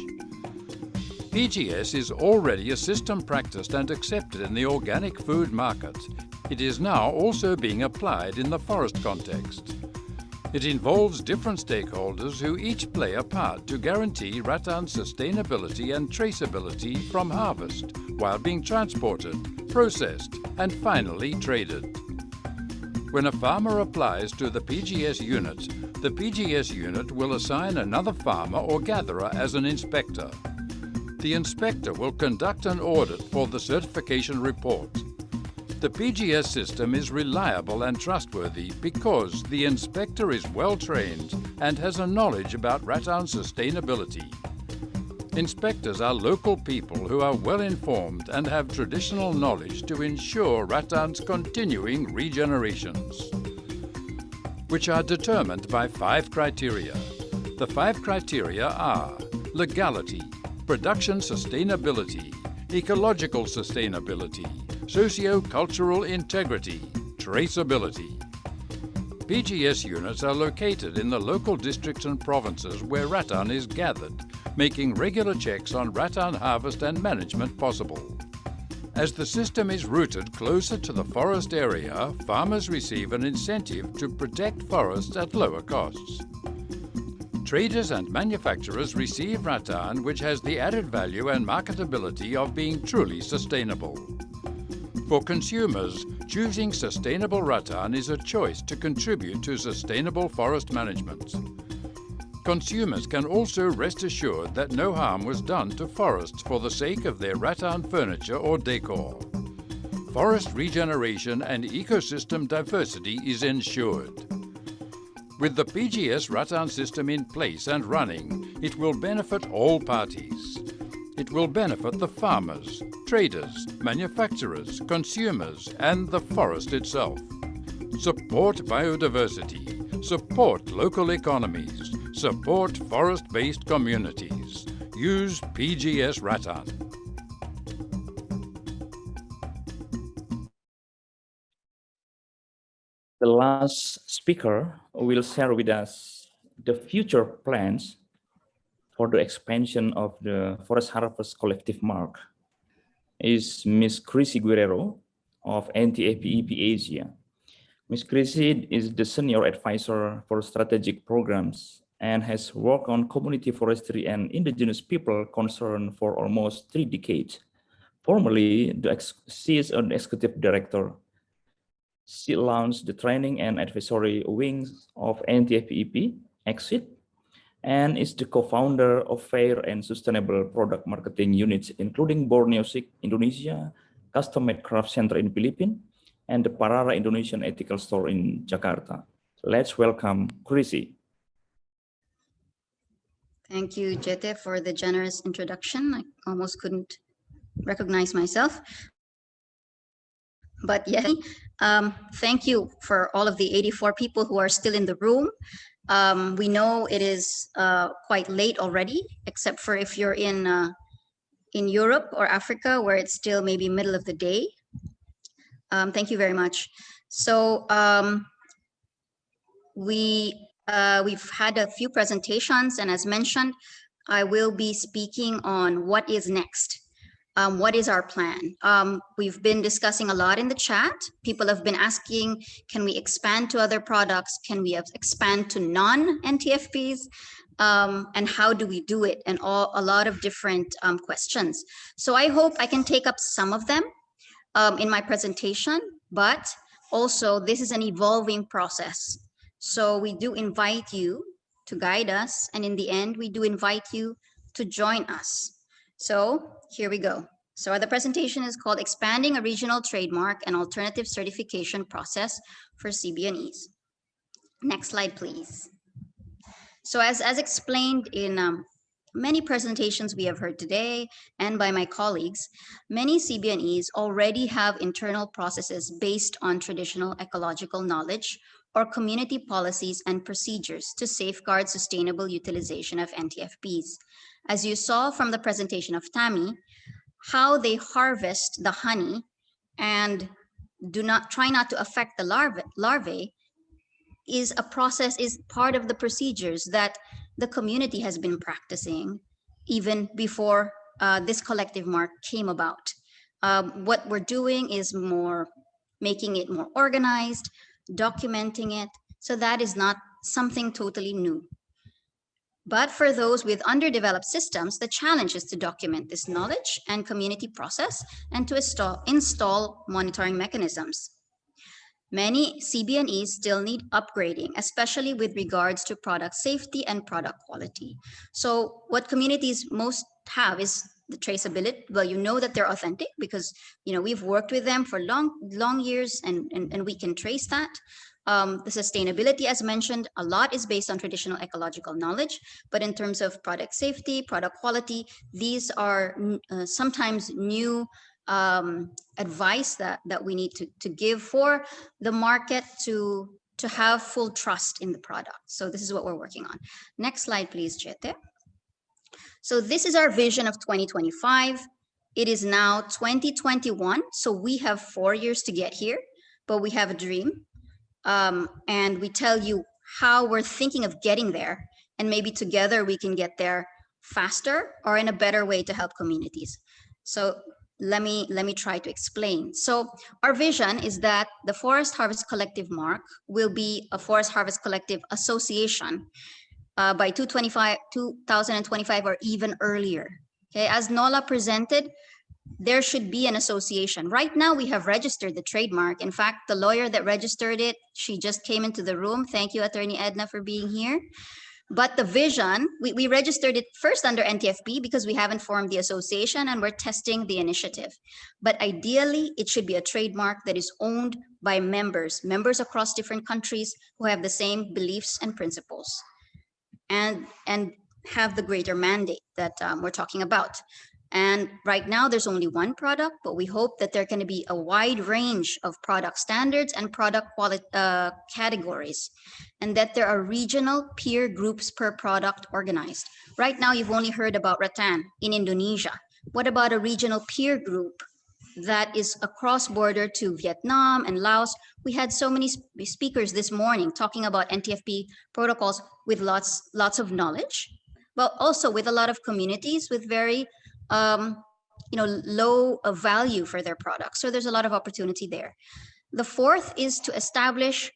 PGS is already a system practiced and accepted in the organic food market. It is now also being applied in the forest context. It involves different stakeholders who each play a part to guarantee rattan sustainability and traceability from harvest while being transported, processed, and finally traded. When a farmer applies to the PGS unit will assign another farmer or gatherer as an inspector. The inspector will conduct an audit for the certification report. The PGS system is reliable and trustworthy because the inspector is well trained and has a knowledge about rattan sustainability. Inspectors are local people who are well informed and have traditional knowledge to ensure rattan's continuing regenerations, which are determined by 5 criteria. The 5 criteria are legality, production sustainability, ecological sustainability, socio-cultural integrity, traceability. PGS units are located in the local districts and provinces where rattan is gathered, making regular checks on rattan harvest and management possible. As the system is rooted closer to the forest area, farmers receive an incentive to protect forests at lower costs. Traders and manufacturers receive rattan which has the added value and marketability of being truly sustainable. For consumers, choosing sustainable rattan is a choice to contribute to sustainable forest management. Consumers can also rest assured that no harm was done to forests for the sake of their rattan furniture or decor. Forest regeneration and ecosystem diversity is ensured. With the PGS rattan system in place and running, it will benefit all parties. It will benefit the farmers, traders, manufacturers, consumers, and the forest itself. Support biodiversity, support local economies, support forest-based communities. Use PGS rattan. The last speaker will share with us the future plans for the expansion of the Forest Harvest Collective Mark is Ms. Crissy Guerrero of NTFP-EP Asia. Ms. Crissy is the Senior Advisor for Strategic Programs and has worked on community forestry and indigenous people concerned for almost 3 decades. Formerly, she is an Executive Director. She launched the training and advisory wings of NTFP-EP, EXIT, and is the co-founder of Fair and Sustainable Product Marketing Units, including Borneo Sik, Indonesia, Custom Made Craft Center in Philippines, and the Parara Indonesian Ethical Store in Jakarta. Let's welcome Crissy. Thank you, Jete, for the generous introduction. I almost couldn't recognize myself. But yeah, thank you for all of the 84 people who are still in the room. We know it is quite late already, except for if you're in Europe or Africa, where it's still maybe middle of the day. Thank you very much. So we've had a few presentations, and as mentioned, I will be speaking on what is next. What is our plan? We've been discussing a lot in the chat. People have been asking, can we expand to other products? Can we expand to non-NTFPs? And how do we do it? And a lot of different questions. So I hope I can take up some of them in my presentation, but also this is an evolving process. So we do invite you to guide us. And in the end, we do invite you to join us. So here we go. So the presentation is called Expanding a Regional Trademark and Alternative Certification Process for CBNEs. Next slide, please. So as explained in many presentations we have heard today and by my colleagues, many CBNEs already have internal processes based on traditional ecological knowledge or community policies and procedures to safeguard sustainable utilization of NTFPs. As you saw from the presentation of Tammy, how they harvest the honey and try not to affect the larvae is a process, is part of the procedures that the community has been practicing even before this collective mark came about. What we're doing is making it more organized, documenting it. So that is not something totally new. But for those with underdeveloped systems, the challenge is to document this knowledge and community process and to install monitoring mechanisms. Many CBNEs still need upgrading, especially with regards to product safety and product quality. So what communities most have is the traceability. Well, you know that they're authentic because we've worked with them for long years, and we can trace that. The sustainability, as mentioned, a lot is based on traditional ecological knowledge, but in terms of product safety, product quality, these are sometimes new advice that we need to give for the market to have full trust in the product. So this is what we're working on. Next slide, please, Jete. So this is our vision of 2025. It is now 2021, so we have 4 years to get here, but we have a dream. And we tell you how we're thinking of getting there, and maybe together we can get there faster or in a better way to help communities. So let me try to explain. So our vision is that the Forest Harvest Collective Mark will be a Forest Harvest Collective Association by 2025 or even earlier. Okay, as Nola presented, there should be an association. Right now, we have registered the trademark. In fact, the lawyer that registered it, she just came into the room. Thank you, Attorney Edna, for being here. But the vision, we registered it first under NTFP because we haven't formed the association and we're testing the initiative. But ideally, it should be a trademark that is owned by members across different countries who have the same beliefs and principles and have the greater mandate that we're talking about. And right now there's only one product, but we hope that there can be a wide range of product standards and product quality categories, and that there are regional peer groups per product organized. Right now, you've only heard about rattan in Indonesia. What about a regional peer group that is across border to Vietnam and Laos? We had so many speakers this morning talking about NTFP protocols with lots of knowledge, but also with a lot of communities with very low value for their products. So there's a lot of opportunity there. The fourth is to establish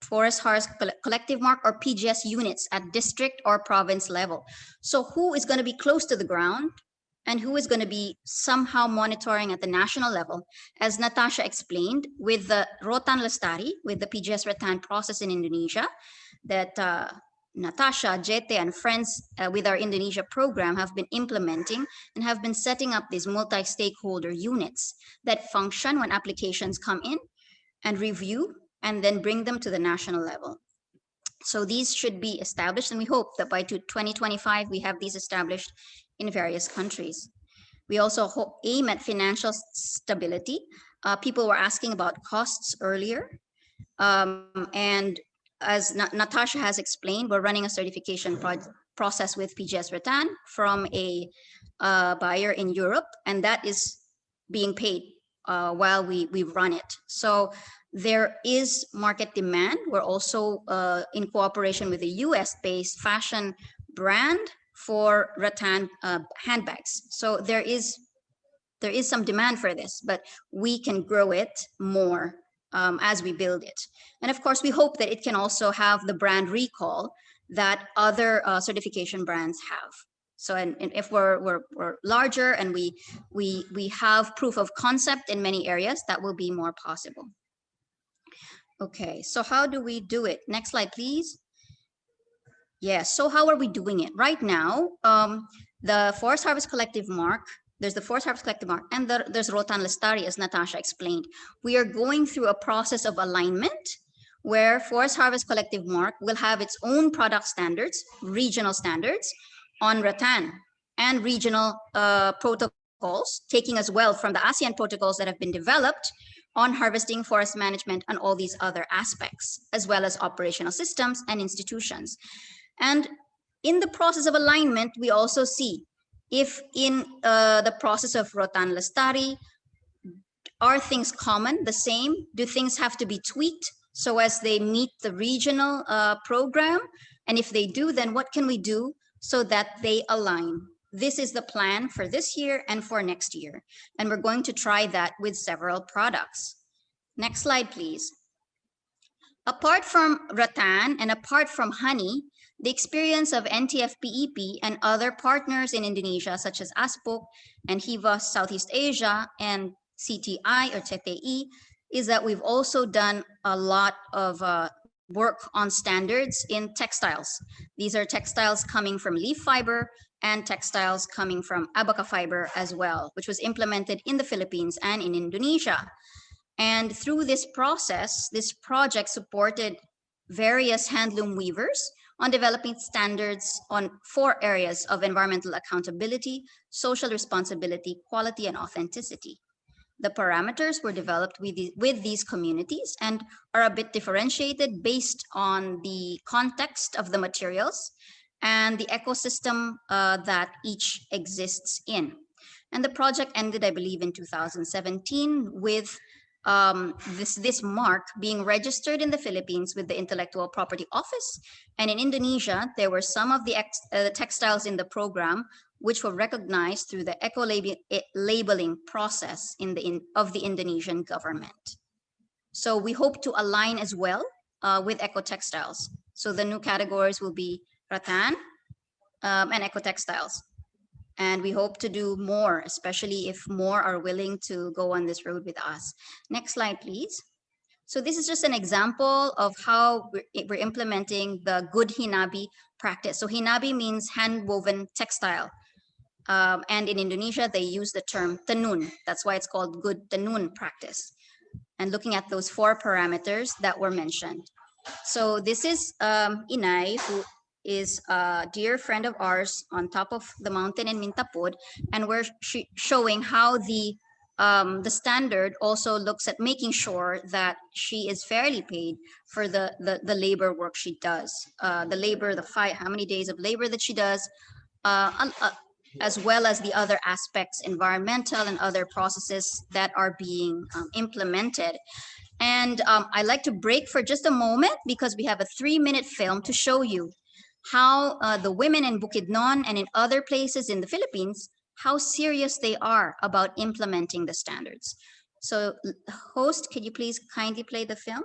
Forest Harvest Collective Mark or PGS units at district or province level. So who is going to be close to the ground and who is going to be somehow monitoring at the national level? As Natasya explained, with the Rotan Lestari, with the PGS rattan process in Indonesia, that Natasya, Jete, and friends with our Indonesia program have been implementing and have been setting up these multi-stakeholder units that function when applications come in and review and then bring them to the national level. So these should be established, and we hope that by 2025 we have these established in various countries. We also aim at financial stability. People were asking about costs earlier, and as Natasya has explained, we're running a certification process with PGS rattan from a buyer in Europe, and that is being paid while we run it. So there is market demand. We're also in cooperation with a US-based fashion brand for rattan handbags. So there is some demand for this, but we can grow it more as we build it. And of course, we hope that it can also have the brand recall that other certification brands have. So and if we're larger and we have proof of concept in many areas, that will be more possible. Okay, so how do we do it? Next slide, please. Yes, so how are we doing it? Right now, the Forest Harvest Collective Mark, there's the Forest Harvest Collective Mark, and there's Rotan Lestari, as Natasya explained. We are going through a process of alignment where Forest Harvest Collective Mark will have its own product standards, regional standards on rattan, and regional protocols, taking as well from the ASEAN protocols that have been developed on harvesting, forest management, and all these other aspects, as well as operational systems and institutions. And in the process of alignment, we also see if in the process of Rotan Lestari, are things common, the same? Do things have to be tweaked so as they meet the regional program? And if they do, then what can we do so that they align? This is the plan for this year and for next year. And we're going to try that with several products. Next slide, please. Apart from rattan and apart from honey, the experience of NTFP-EP and other partners in Indonesia, such as ASPOC and HIVA Southeast Asia and CTI or TTI, is that we've also done a lot of work on standards in textiles. These are textiles coming from leaf fiber and textiles coming from abaca fiber as well, which was implemented in the Philippines and in Indonesia. And through this process, this project supported various handloom weavers on developing standards on 4 areas of environmental accountability, social responsibility, quality, and authenticity. The parameters were developed with these communities and are a bit differentiated based on the context of the materials and the ecosystem that each exists in. And the project ended, I believe, in 2017 with this mark being registered in the Philippines with the Intellectual Property Office. And in Indonesia, there were some of the textiles in the program which were recognized through the eco-labeling process of the Indonesian government. So we hope to align as well with eco-textiles. So the new categories will be rattan and eco-textiles. And we hope to do more, especially if more are willing to go on this road with us. Next slide, please. So this is just an example of how we're implementing the good hinabi practice. So hinabi means hand-woven textile. And in Indonesia, they use the term tenun. That's why it's called good tenun practice. And looking at those 4 parameters that were mentioned. So this is Inay, who is a dear friend of ours on top of the mountain in Mintapod, and we're showing how the standard also looks at making sure that she is fairly paid for the labor work she does, the labor, how many days of labor that she does, as well as the other aspects, environmental and other processes that are being implemented. And I'd like to break for just a moment because we have a 3-minute film to show you how the women in Bukidnon and in other places in the Philippines, how serious they are about implementing the standards. So host, could you please kindly play the film?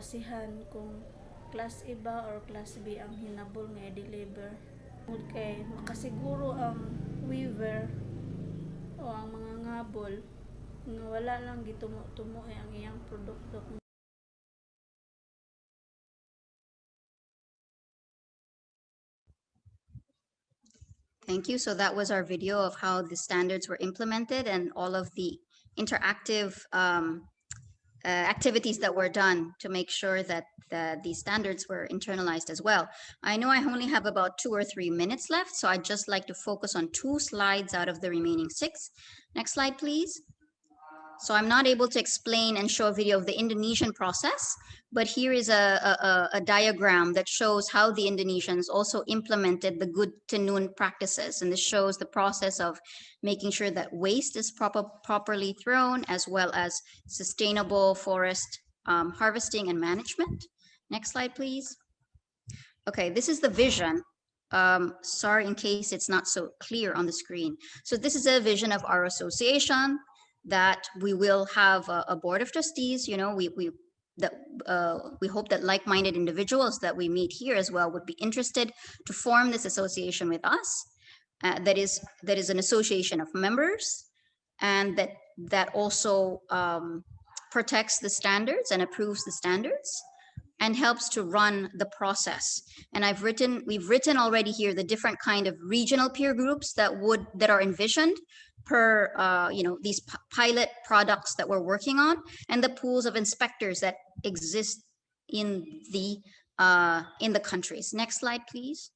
basihan kung class A ba or class B ang hinabol nga i-deliver. Kay makasiguro ang weaver o ang mga ngabol nga wala lang gitumo-tumo ang iyang produkto. Thank you. So that was our video of how the standards were implemented and all of the interactive activities that were done to make sure that these standards were internalized as well. I know I only have about 2 or 3 minutes left, so I'd just like to focus on 2 slides out of the remaining 6. Next slide, please. So I'm not able to explain and show a video of the Indonesian process, but here is a diagram that shows how the Indonesians also implemented the good tenun practices. And this shows the process of making sure that waste is properly thrown, as well as sustainable forest harvesting and management. Next slide, please. Okay, this is the vision. Sorry in case it's not so clear on the screen. So this is a vision of our association, that we will have a board of trustees. You know, we hope that like-minded individuals that we meet here as well would be interested to form this association with us. That is an association of members, and that also protects the standards and approves the standards and helps to run the process. And we've written already here the different kind of regional peer groups that are envisioned per these pilot products that we're working on, and the pools of inspectors that exist in the countries. Next slide, please.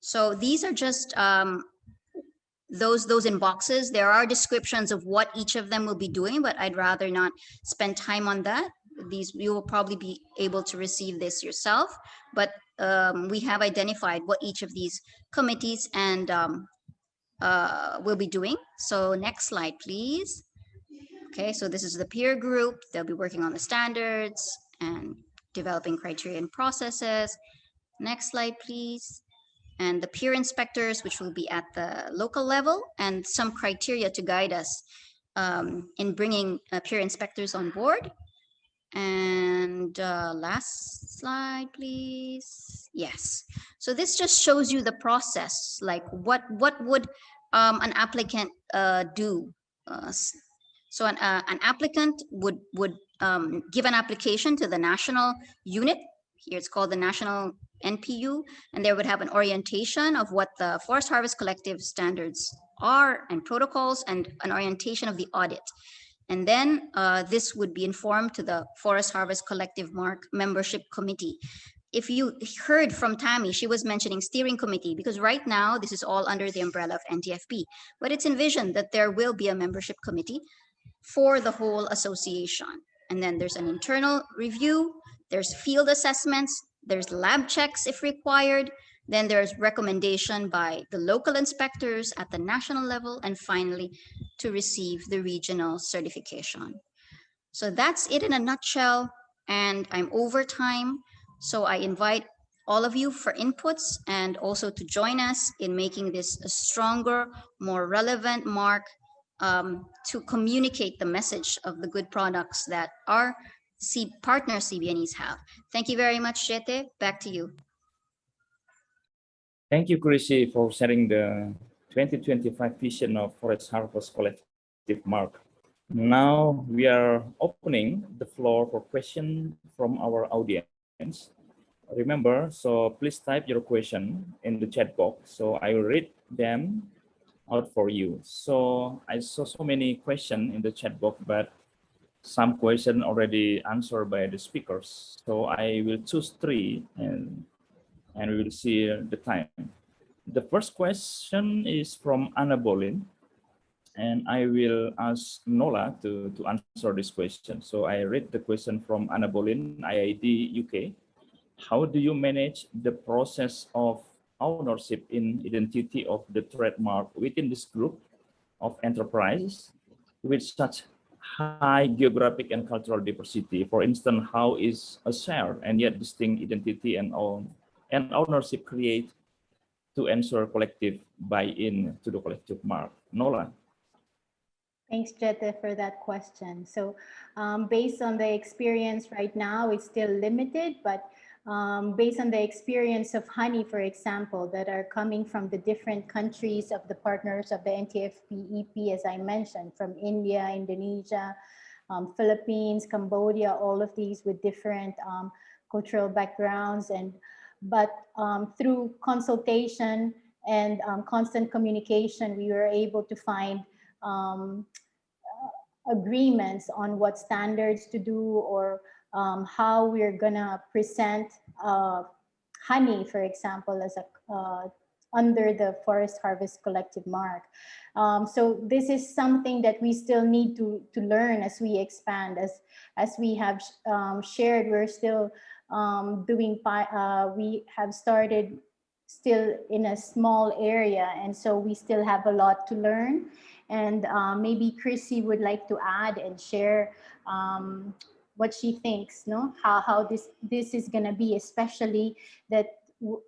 So these are just those in boxes. There are descriptions of what each of them will be doing, but I'd rather not spend time on that. You will probably be able to receive this yourself, but we have identified what each of these committees and will be doing. So next slide, please. Okay, so this is the peer group. They'll be working on the standards and developing criteria and processes. Next slide, please. And the peer inspectors, which will be at the local level, and some criteria to guide us in bringing peer inspectors on board. And last slide, please. Yes. So this just shows you the process, like what would an applicant do. So an applicant would give an application to the national unit. Here it's called the National NPU, and they would have an orientation of what the Forest Harvest Collective standards are and protocols, and an orientation of the audit. And then this would be informed to the Forest Harvest Collective Mark Membership Committee. If you heard from Tammy, she was mentioning steering committee, because right now this is all under the umbrella of NTFP, but it's envisioned that there will be a membership committee for the whole association. And then there's an internal review, there's field assessments, there's lab checks if required, then there's recommendation by the local inspectors at the national level, and finally to receive the regional certification. So that's it in a nutshell, and I'm over time. So I invite all of you for inputs and also to join us in making this a stronger, more relevant mark to communicate the message of the good products that our partner CBNEs have. Thank you very much, Jete. Back to you. Thank you, Crissy, for sharing the 2025 vision of Forest Harvest Collective Mark. Now we are opening the floor for questions from our audience. Remember, so please type your question in the chat box, so I will read them out for you. So I saw so many questions in the chat box, but some questions already answered by the speakers. So I will choose 3 and we will see the time. The first question is from Anna Bolin, and I will ask Nola to answer this question. So I read the question from Anna Bolin, IID UK. How do you manage the process of ownership in identity of the trademark within this group of enterprises with such high geographic and cultural diversity? For instance, how is a shared and yet distinct identity and ownership create to ensure collective buy-in to the collective mark? Nola. Thanks, Jette, for that question. So based on the experience right now, it's still limited, but based on the experience of honey, for example, that are coming from the different countries of the partners of the NTFP-EP, as I mentioned, from India, Indonesia, Philippines, Cambodia, all of these with different cultural backgrounds. But through consultation and constant communication, we were able to find agreements on what standards to do, or how we're gonna present honey, for example, as a under the Forest Harvest Collective Mark. So this is something that we still need to learn as we expand. As we have shared, we're still doing, we have started still in a small area, and so we still have a lot to learn. And maybe Crissy would like to add and share what she thinks, no? How this is gonna be, especially that,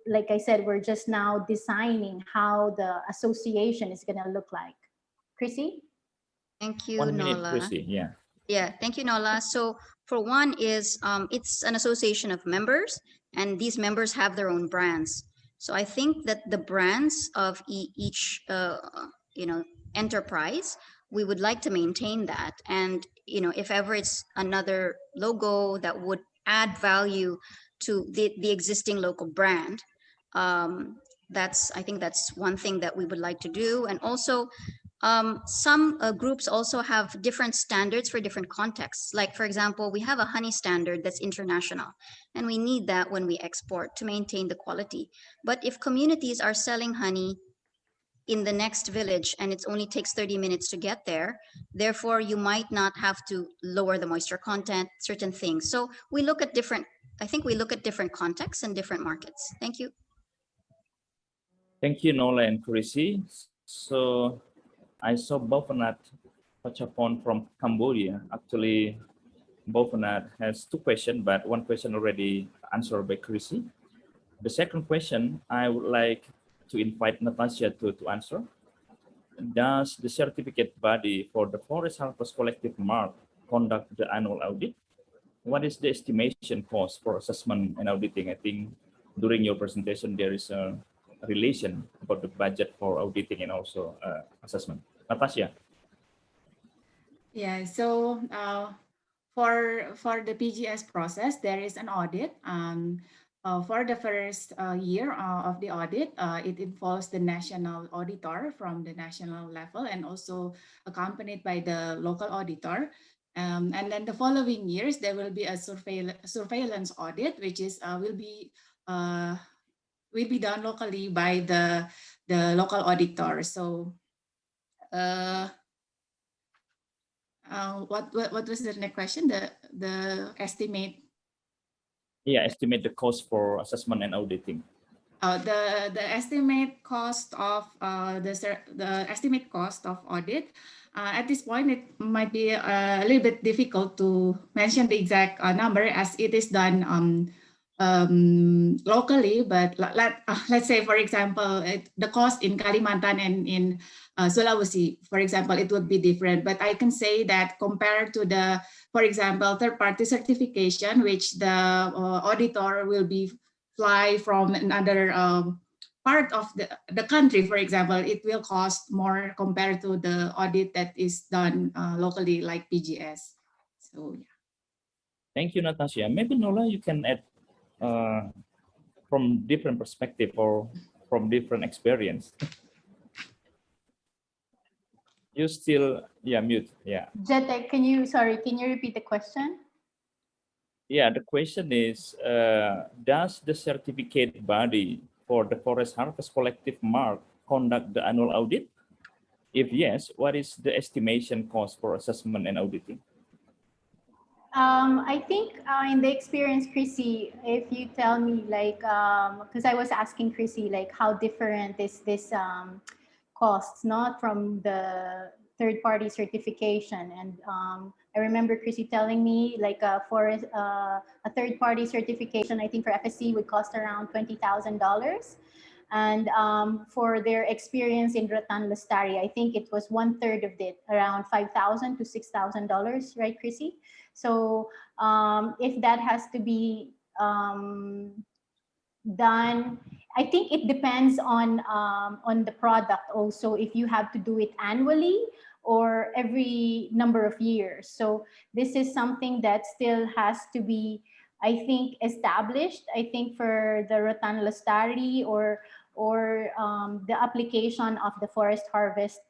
like I said, we're just now designing how the association is gonna look like. Crissy? Thank you, 1 minute, Nola. Crissy. Yeah. Yeah, thank you, Nola. So for one is, it's an association of members, and these members have their own brands. So I think that the brands of each, enterprise, we would like to maintain that. And, if ever it's another logo that would add value to the existing local brand, I think that's one thing that we would like to do. And also, some groups also have different standards for different contexts. Like, for example, we have a honey standard that's international, and we need that when we export to maintain the quality. But if communities are selling honey in the next village and it only takes 30 minutes to get there, therefore you might not have to lower the moisture content, certain things. So I think we look at different contexts and different markets. Thank you. Thank you, Nola and Crissy. So I saw Bovanat Pachapon from Cambodia. Actually, Bovanat has two questions, but one question already answered by Crissy. The second question, I would like to invite Natasya to answer. Does the certificate body for the Forest Harvest Collective Mark conduct the annual audit? What is the estimation cost for assessment and auditing? I think during your presentation, there is a relation about the budget for auditing and also assessment. Natasya. Yeah, so for the PGS process, there is an audit. For the first year of the audit, it involves the national auditor from the national level and also accompanied by the local auditor. And then the following years, there will be a surveillance audit, which is will be done locally by the local auditor. So what was the next question? The estimate. Yeah, estimate the cost for assessment and auditing. The estimate cost of the estimate cost of audit. At this point, it might be a little bit difficult to mention the exact number, as it is done locally. But let's say, for example, the cost in Kalimantan and in Sulawesi, for example, it would be different. But I can say that compared to the, for example, third-party certification, which the auditor will be fly from another part of the country, for example, it will cost more compared to the audit that is done locally, like PGS. So yeah. Thank you, Natasya. Maybe Nola, you can add from different perspective or from different experience. You still, yeah, mute, yeah. Jette, can you repeat the question? Yeah, the question is, does the certificate body for the Forest Harvest Collective Mark conduct the annual audit? If yes, what is the estimation cost for assessment and auditing? I think in the experience, Crissy, if you tell me, like, because I was asking Crissy, like, how different is this costs, not from the third-party certification. And I remember Crissy telling me, like, for a third-party certification, I think for FSC would cost around $20,000. And for their experience in Ratan Lestari, I think it was 1/3 of it, around $5,000 to $6,000, right, Crissy? So if that has to be done, I think it depends on the product also, if you have to do it annually or every number of years. So this is something that still has to be, I think, established. I think for the Ratan Lestari or the application of the forest harvest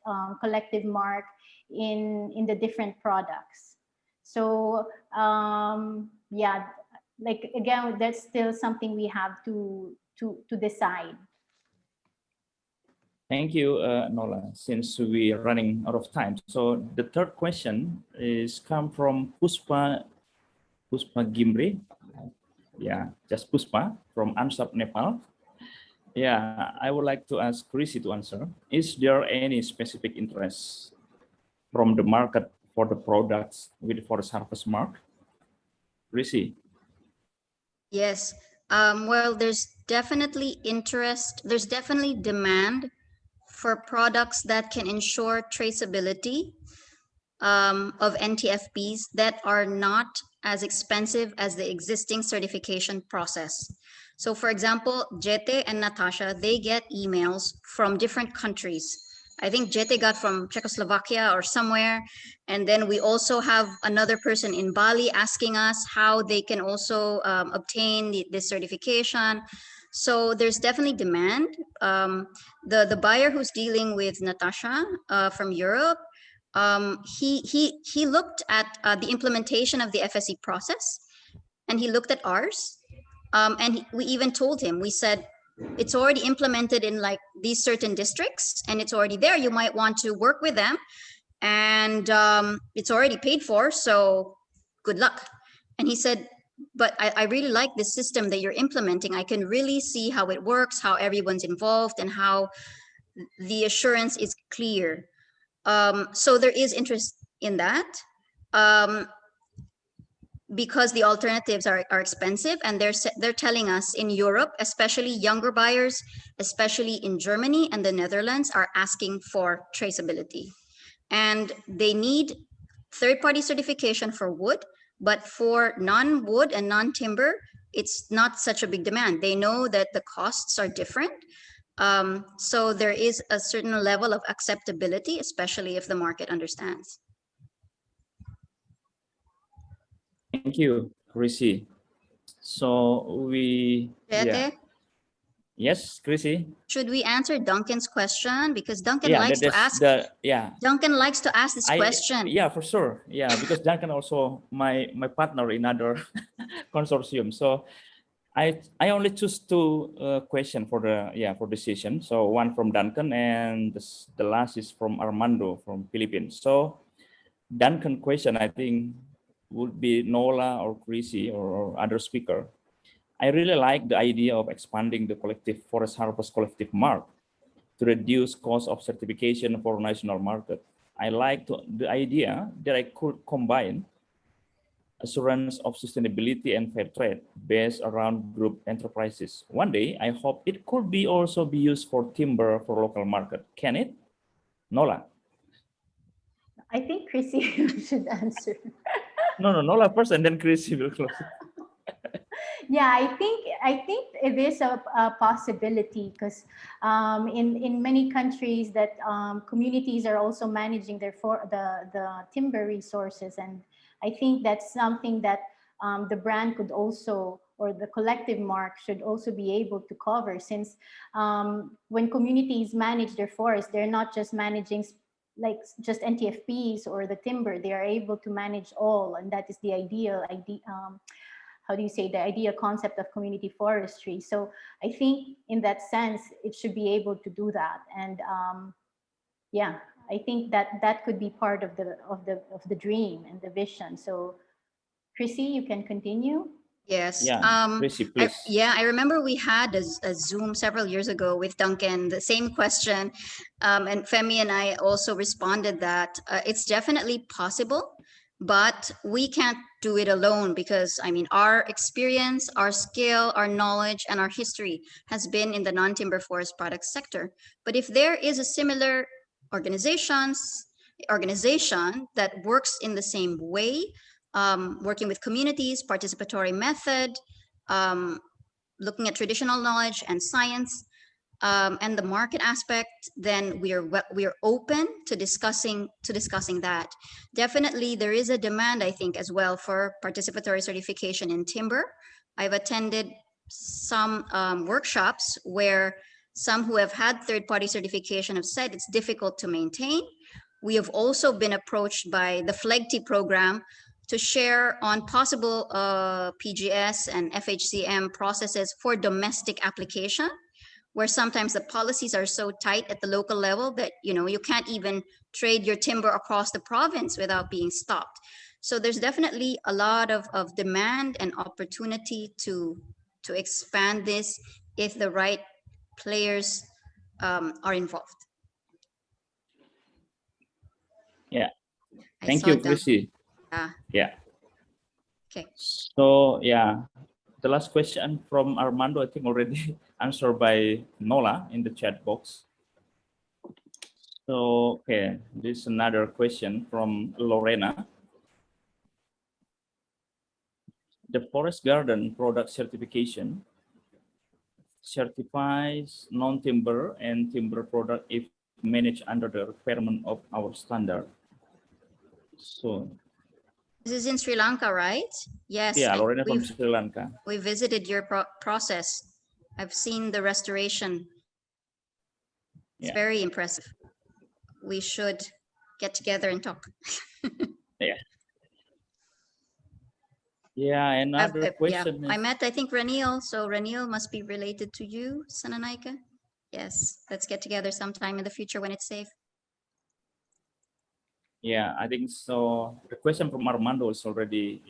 collective mark in the different products. So yeah, like again, that's still something we have to decide. Thank you, Nola, since we are running out of time. So the third question is come from Puspa Gimri. Yeah, just Puspa from Ansar, Nepal. Yeah, I would like to ask Crissy to answer. Is there any specific interest from the market for the products with forest harvest mark? Crissy. Yes. Well, there's definitely interest. There's definitely demand for products that can ensure traceability of NTFPs that are not as expensive as the existing certification process. So for example, Jete and Natasya, they get emails from different countries. I think Jete got from Czechoslovakia or somewhere. And then we also have another person in Bali asking us how they can also obtain this certification. So there's definitely demand. The buyer who's dealing with Natasya from Europe, he looked at the implementation of the FSC process, and he looked at ours. And we even told him, we said, it's already implemented in like these certain districts and it's already there. You might want to work with them, and it's already paid for, so good luck. And he said, but I really like this system that you're implementing. I can really see how it works, how everyone's involved, and how the assurance is clear. So there is interest in that. Because the alternatives are expensive, and they're telling us in Europe, especially younger buyers, especially in Germany and the Netherlands, are asking for traceability. And they need third-party certification for wood, but for non-wood and non-timber, it's not such a big demand. They know that the costs are different. So there is a certain level of acceptability, especially if the market understands. Thank you, Crissy. So yeah. Yes, Crissy. Should we answer Duncan's question? Because Duncan likes to ask. Duncan likes to ask this question. Yeah, for sure. Yeah, because Duncan also my partner in other consortium. So I only choose two questions for the session. So one from Duncan, and the last is from Armando from Philippines. So Duncan question, I think, would be Nola or Crissy or other speaker. I really like the idea of expanding the collective forest harvest collective mark to reduce cost of certification for national market. I like the idea that I could combine assurance of sustainability and fair trade based around group enterprises. One day, I hope it could be also be used for timber for local market. Can it? Nola. I think Crissy should answer. No, Nola first, and then Crissy will close. Yeah, I think it is a possibility, because in many countries that communities are also managing the timber resources, and I think that's something that the brand could also, or the collective mark should also be able to cover, since when communities manage their forest, they're not just managing like just NTFPs or the timber. They are able to manage all, and that is the ideal how do you say, the ideal concept of community forestry. So I think in that sense, it should be able to do that. And yeah, I think that could be part of the dream and the vision. So Crissy, you can continue. Yes. Yeah, Crissy, please. I remember we had a Zoom several years ago with Duncan, the same question. And Femi and I also responded that it's definitely possible, but we can't do it alone because, I mean, our experience, our skill, our knowledge, and our history has been in the non-timber forest products sector. But if there is a similar organization that works in the same way, working with communities, participatory method, looking at traditional knowledge and science, and the market aspect, then we are open to discussing that. Definitely, there is a demand, I think, as well for participatory certification in timber. I've attended some workshops where some who have had third-party certification have said it's difficult to maintain. We have also been approached by the FLEGT program to share on possible PGS and FHCM processes for domestic application, where sometimes the policies are so tight at the local level that you can't even trade your timber across the province without being stopped. So there's definitely a lot of demand and opportunity to expand this if the right players are involved. Yeah, thank you, Crissy. Yeah. Okay. So yeah, the last question from Armando, I think already answered by Nola in the chat box. So, okay, this is another question from Lorena. The Forest Garden product certification certifies non-timber and timber product if managed under the requirement of our standard. So, this is in Sri Lanka, right? Yes. Yeah, Lorena from Sri Lanka. We visited your process. I've seen the restoration. It's very impressive. We should get together and talk. Yeah. Yeah, another question. I met, I think, Raniel. So Raniel must be related to you, Sananaika. Yes, let's get together sometime in the future when it's safe. Yeah, I think so. The question from Armando is already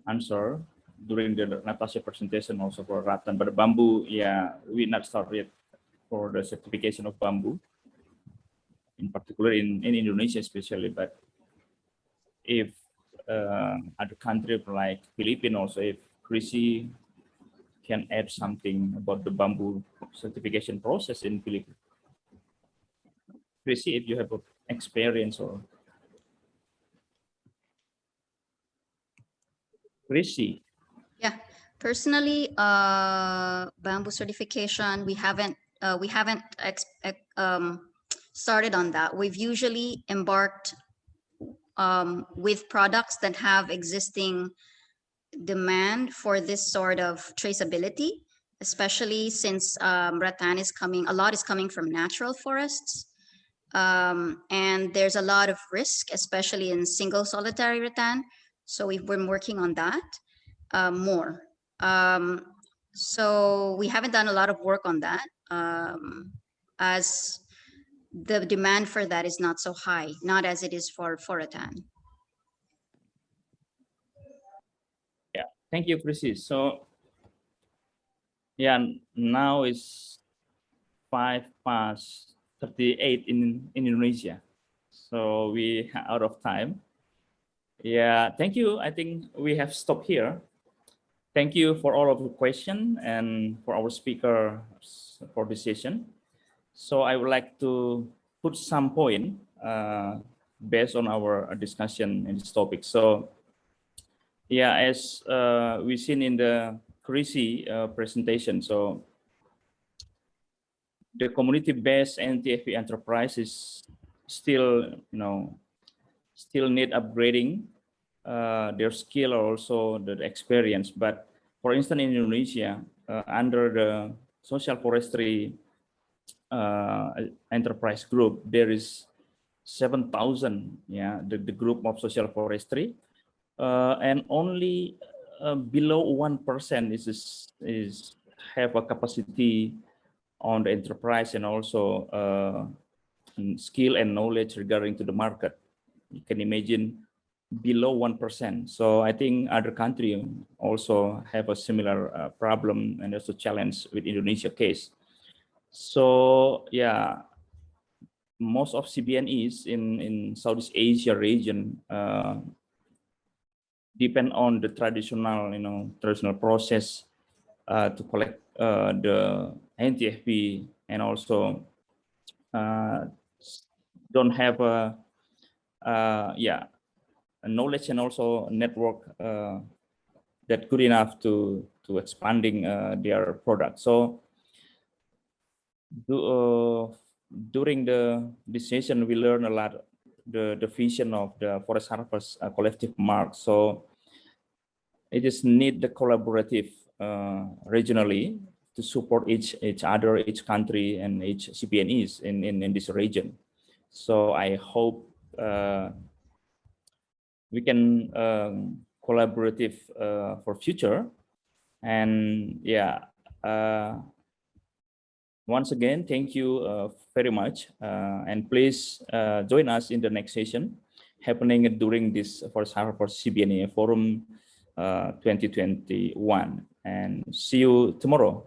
answered during the Natasya presentation also for rattan. But the bamboo, we not start yet for the certification of bamboo, in particular in Indonesia especially. But if other countries like Philippines also, if Crissy can add something about the bamboo certification process in Philippines. Crissy, if you have experience or Crissy. Yeah, personally, bamboo certification, we haven't started on that. We've usually embarked with products that have existing demand for this sort of traceability, especially since rattan is coming, a lot is coming from natural forests. And there's a lot of risk, especially in single solitary rattan. So we've been working on that more. So we haven't done a lot of work on that as the demand for that is not so high, not as it is for rattan. Yeah, thank you, Crissy. So yeah, now it's 5:38 in Indonesia. So we are out of time. Yeah, thank you. I think we have stopped here. Thank you for all of the questions and for our speaker for this session. So I would like to put some point based on our discussion in this topic. So yeah, as we've seen in the Crissy presentation, so the community-based NTFP enterprise is still, still need upgrading their skill or also the experience. But for instance, in Indonesia, under the social forestry enterprise group, there is 7,000, the group of social forestry, and only below 1% is have a capacity on the enterprise and also skill and knowledge regarding to the market. You can imagine below 1%. So I think other countries also have a similar problem and also challenge with Indonesia case. So yeah, most of CBNEs in Southeast Asia region depend on the traditional, traditional process to collect the NTFP, and also don't have a knowledge and also network that good enough to expanding their product. So during this session, we learned a lot the vision of the Forest Harvest collective mark. So it just need the collaborative regionally to support each other, each country, and each CBNEs in this region. So I hope we can collaborative for future. And once again, thank you very much, and please join us in the next session happening during this Forest Harvest CBNE Forum 2021, and see you tomorrow.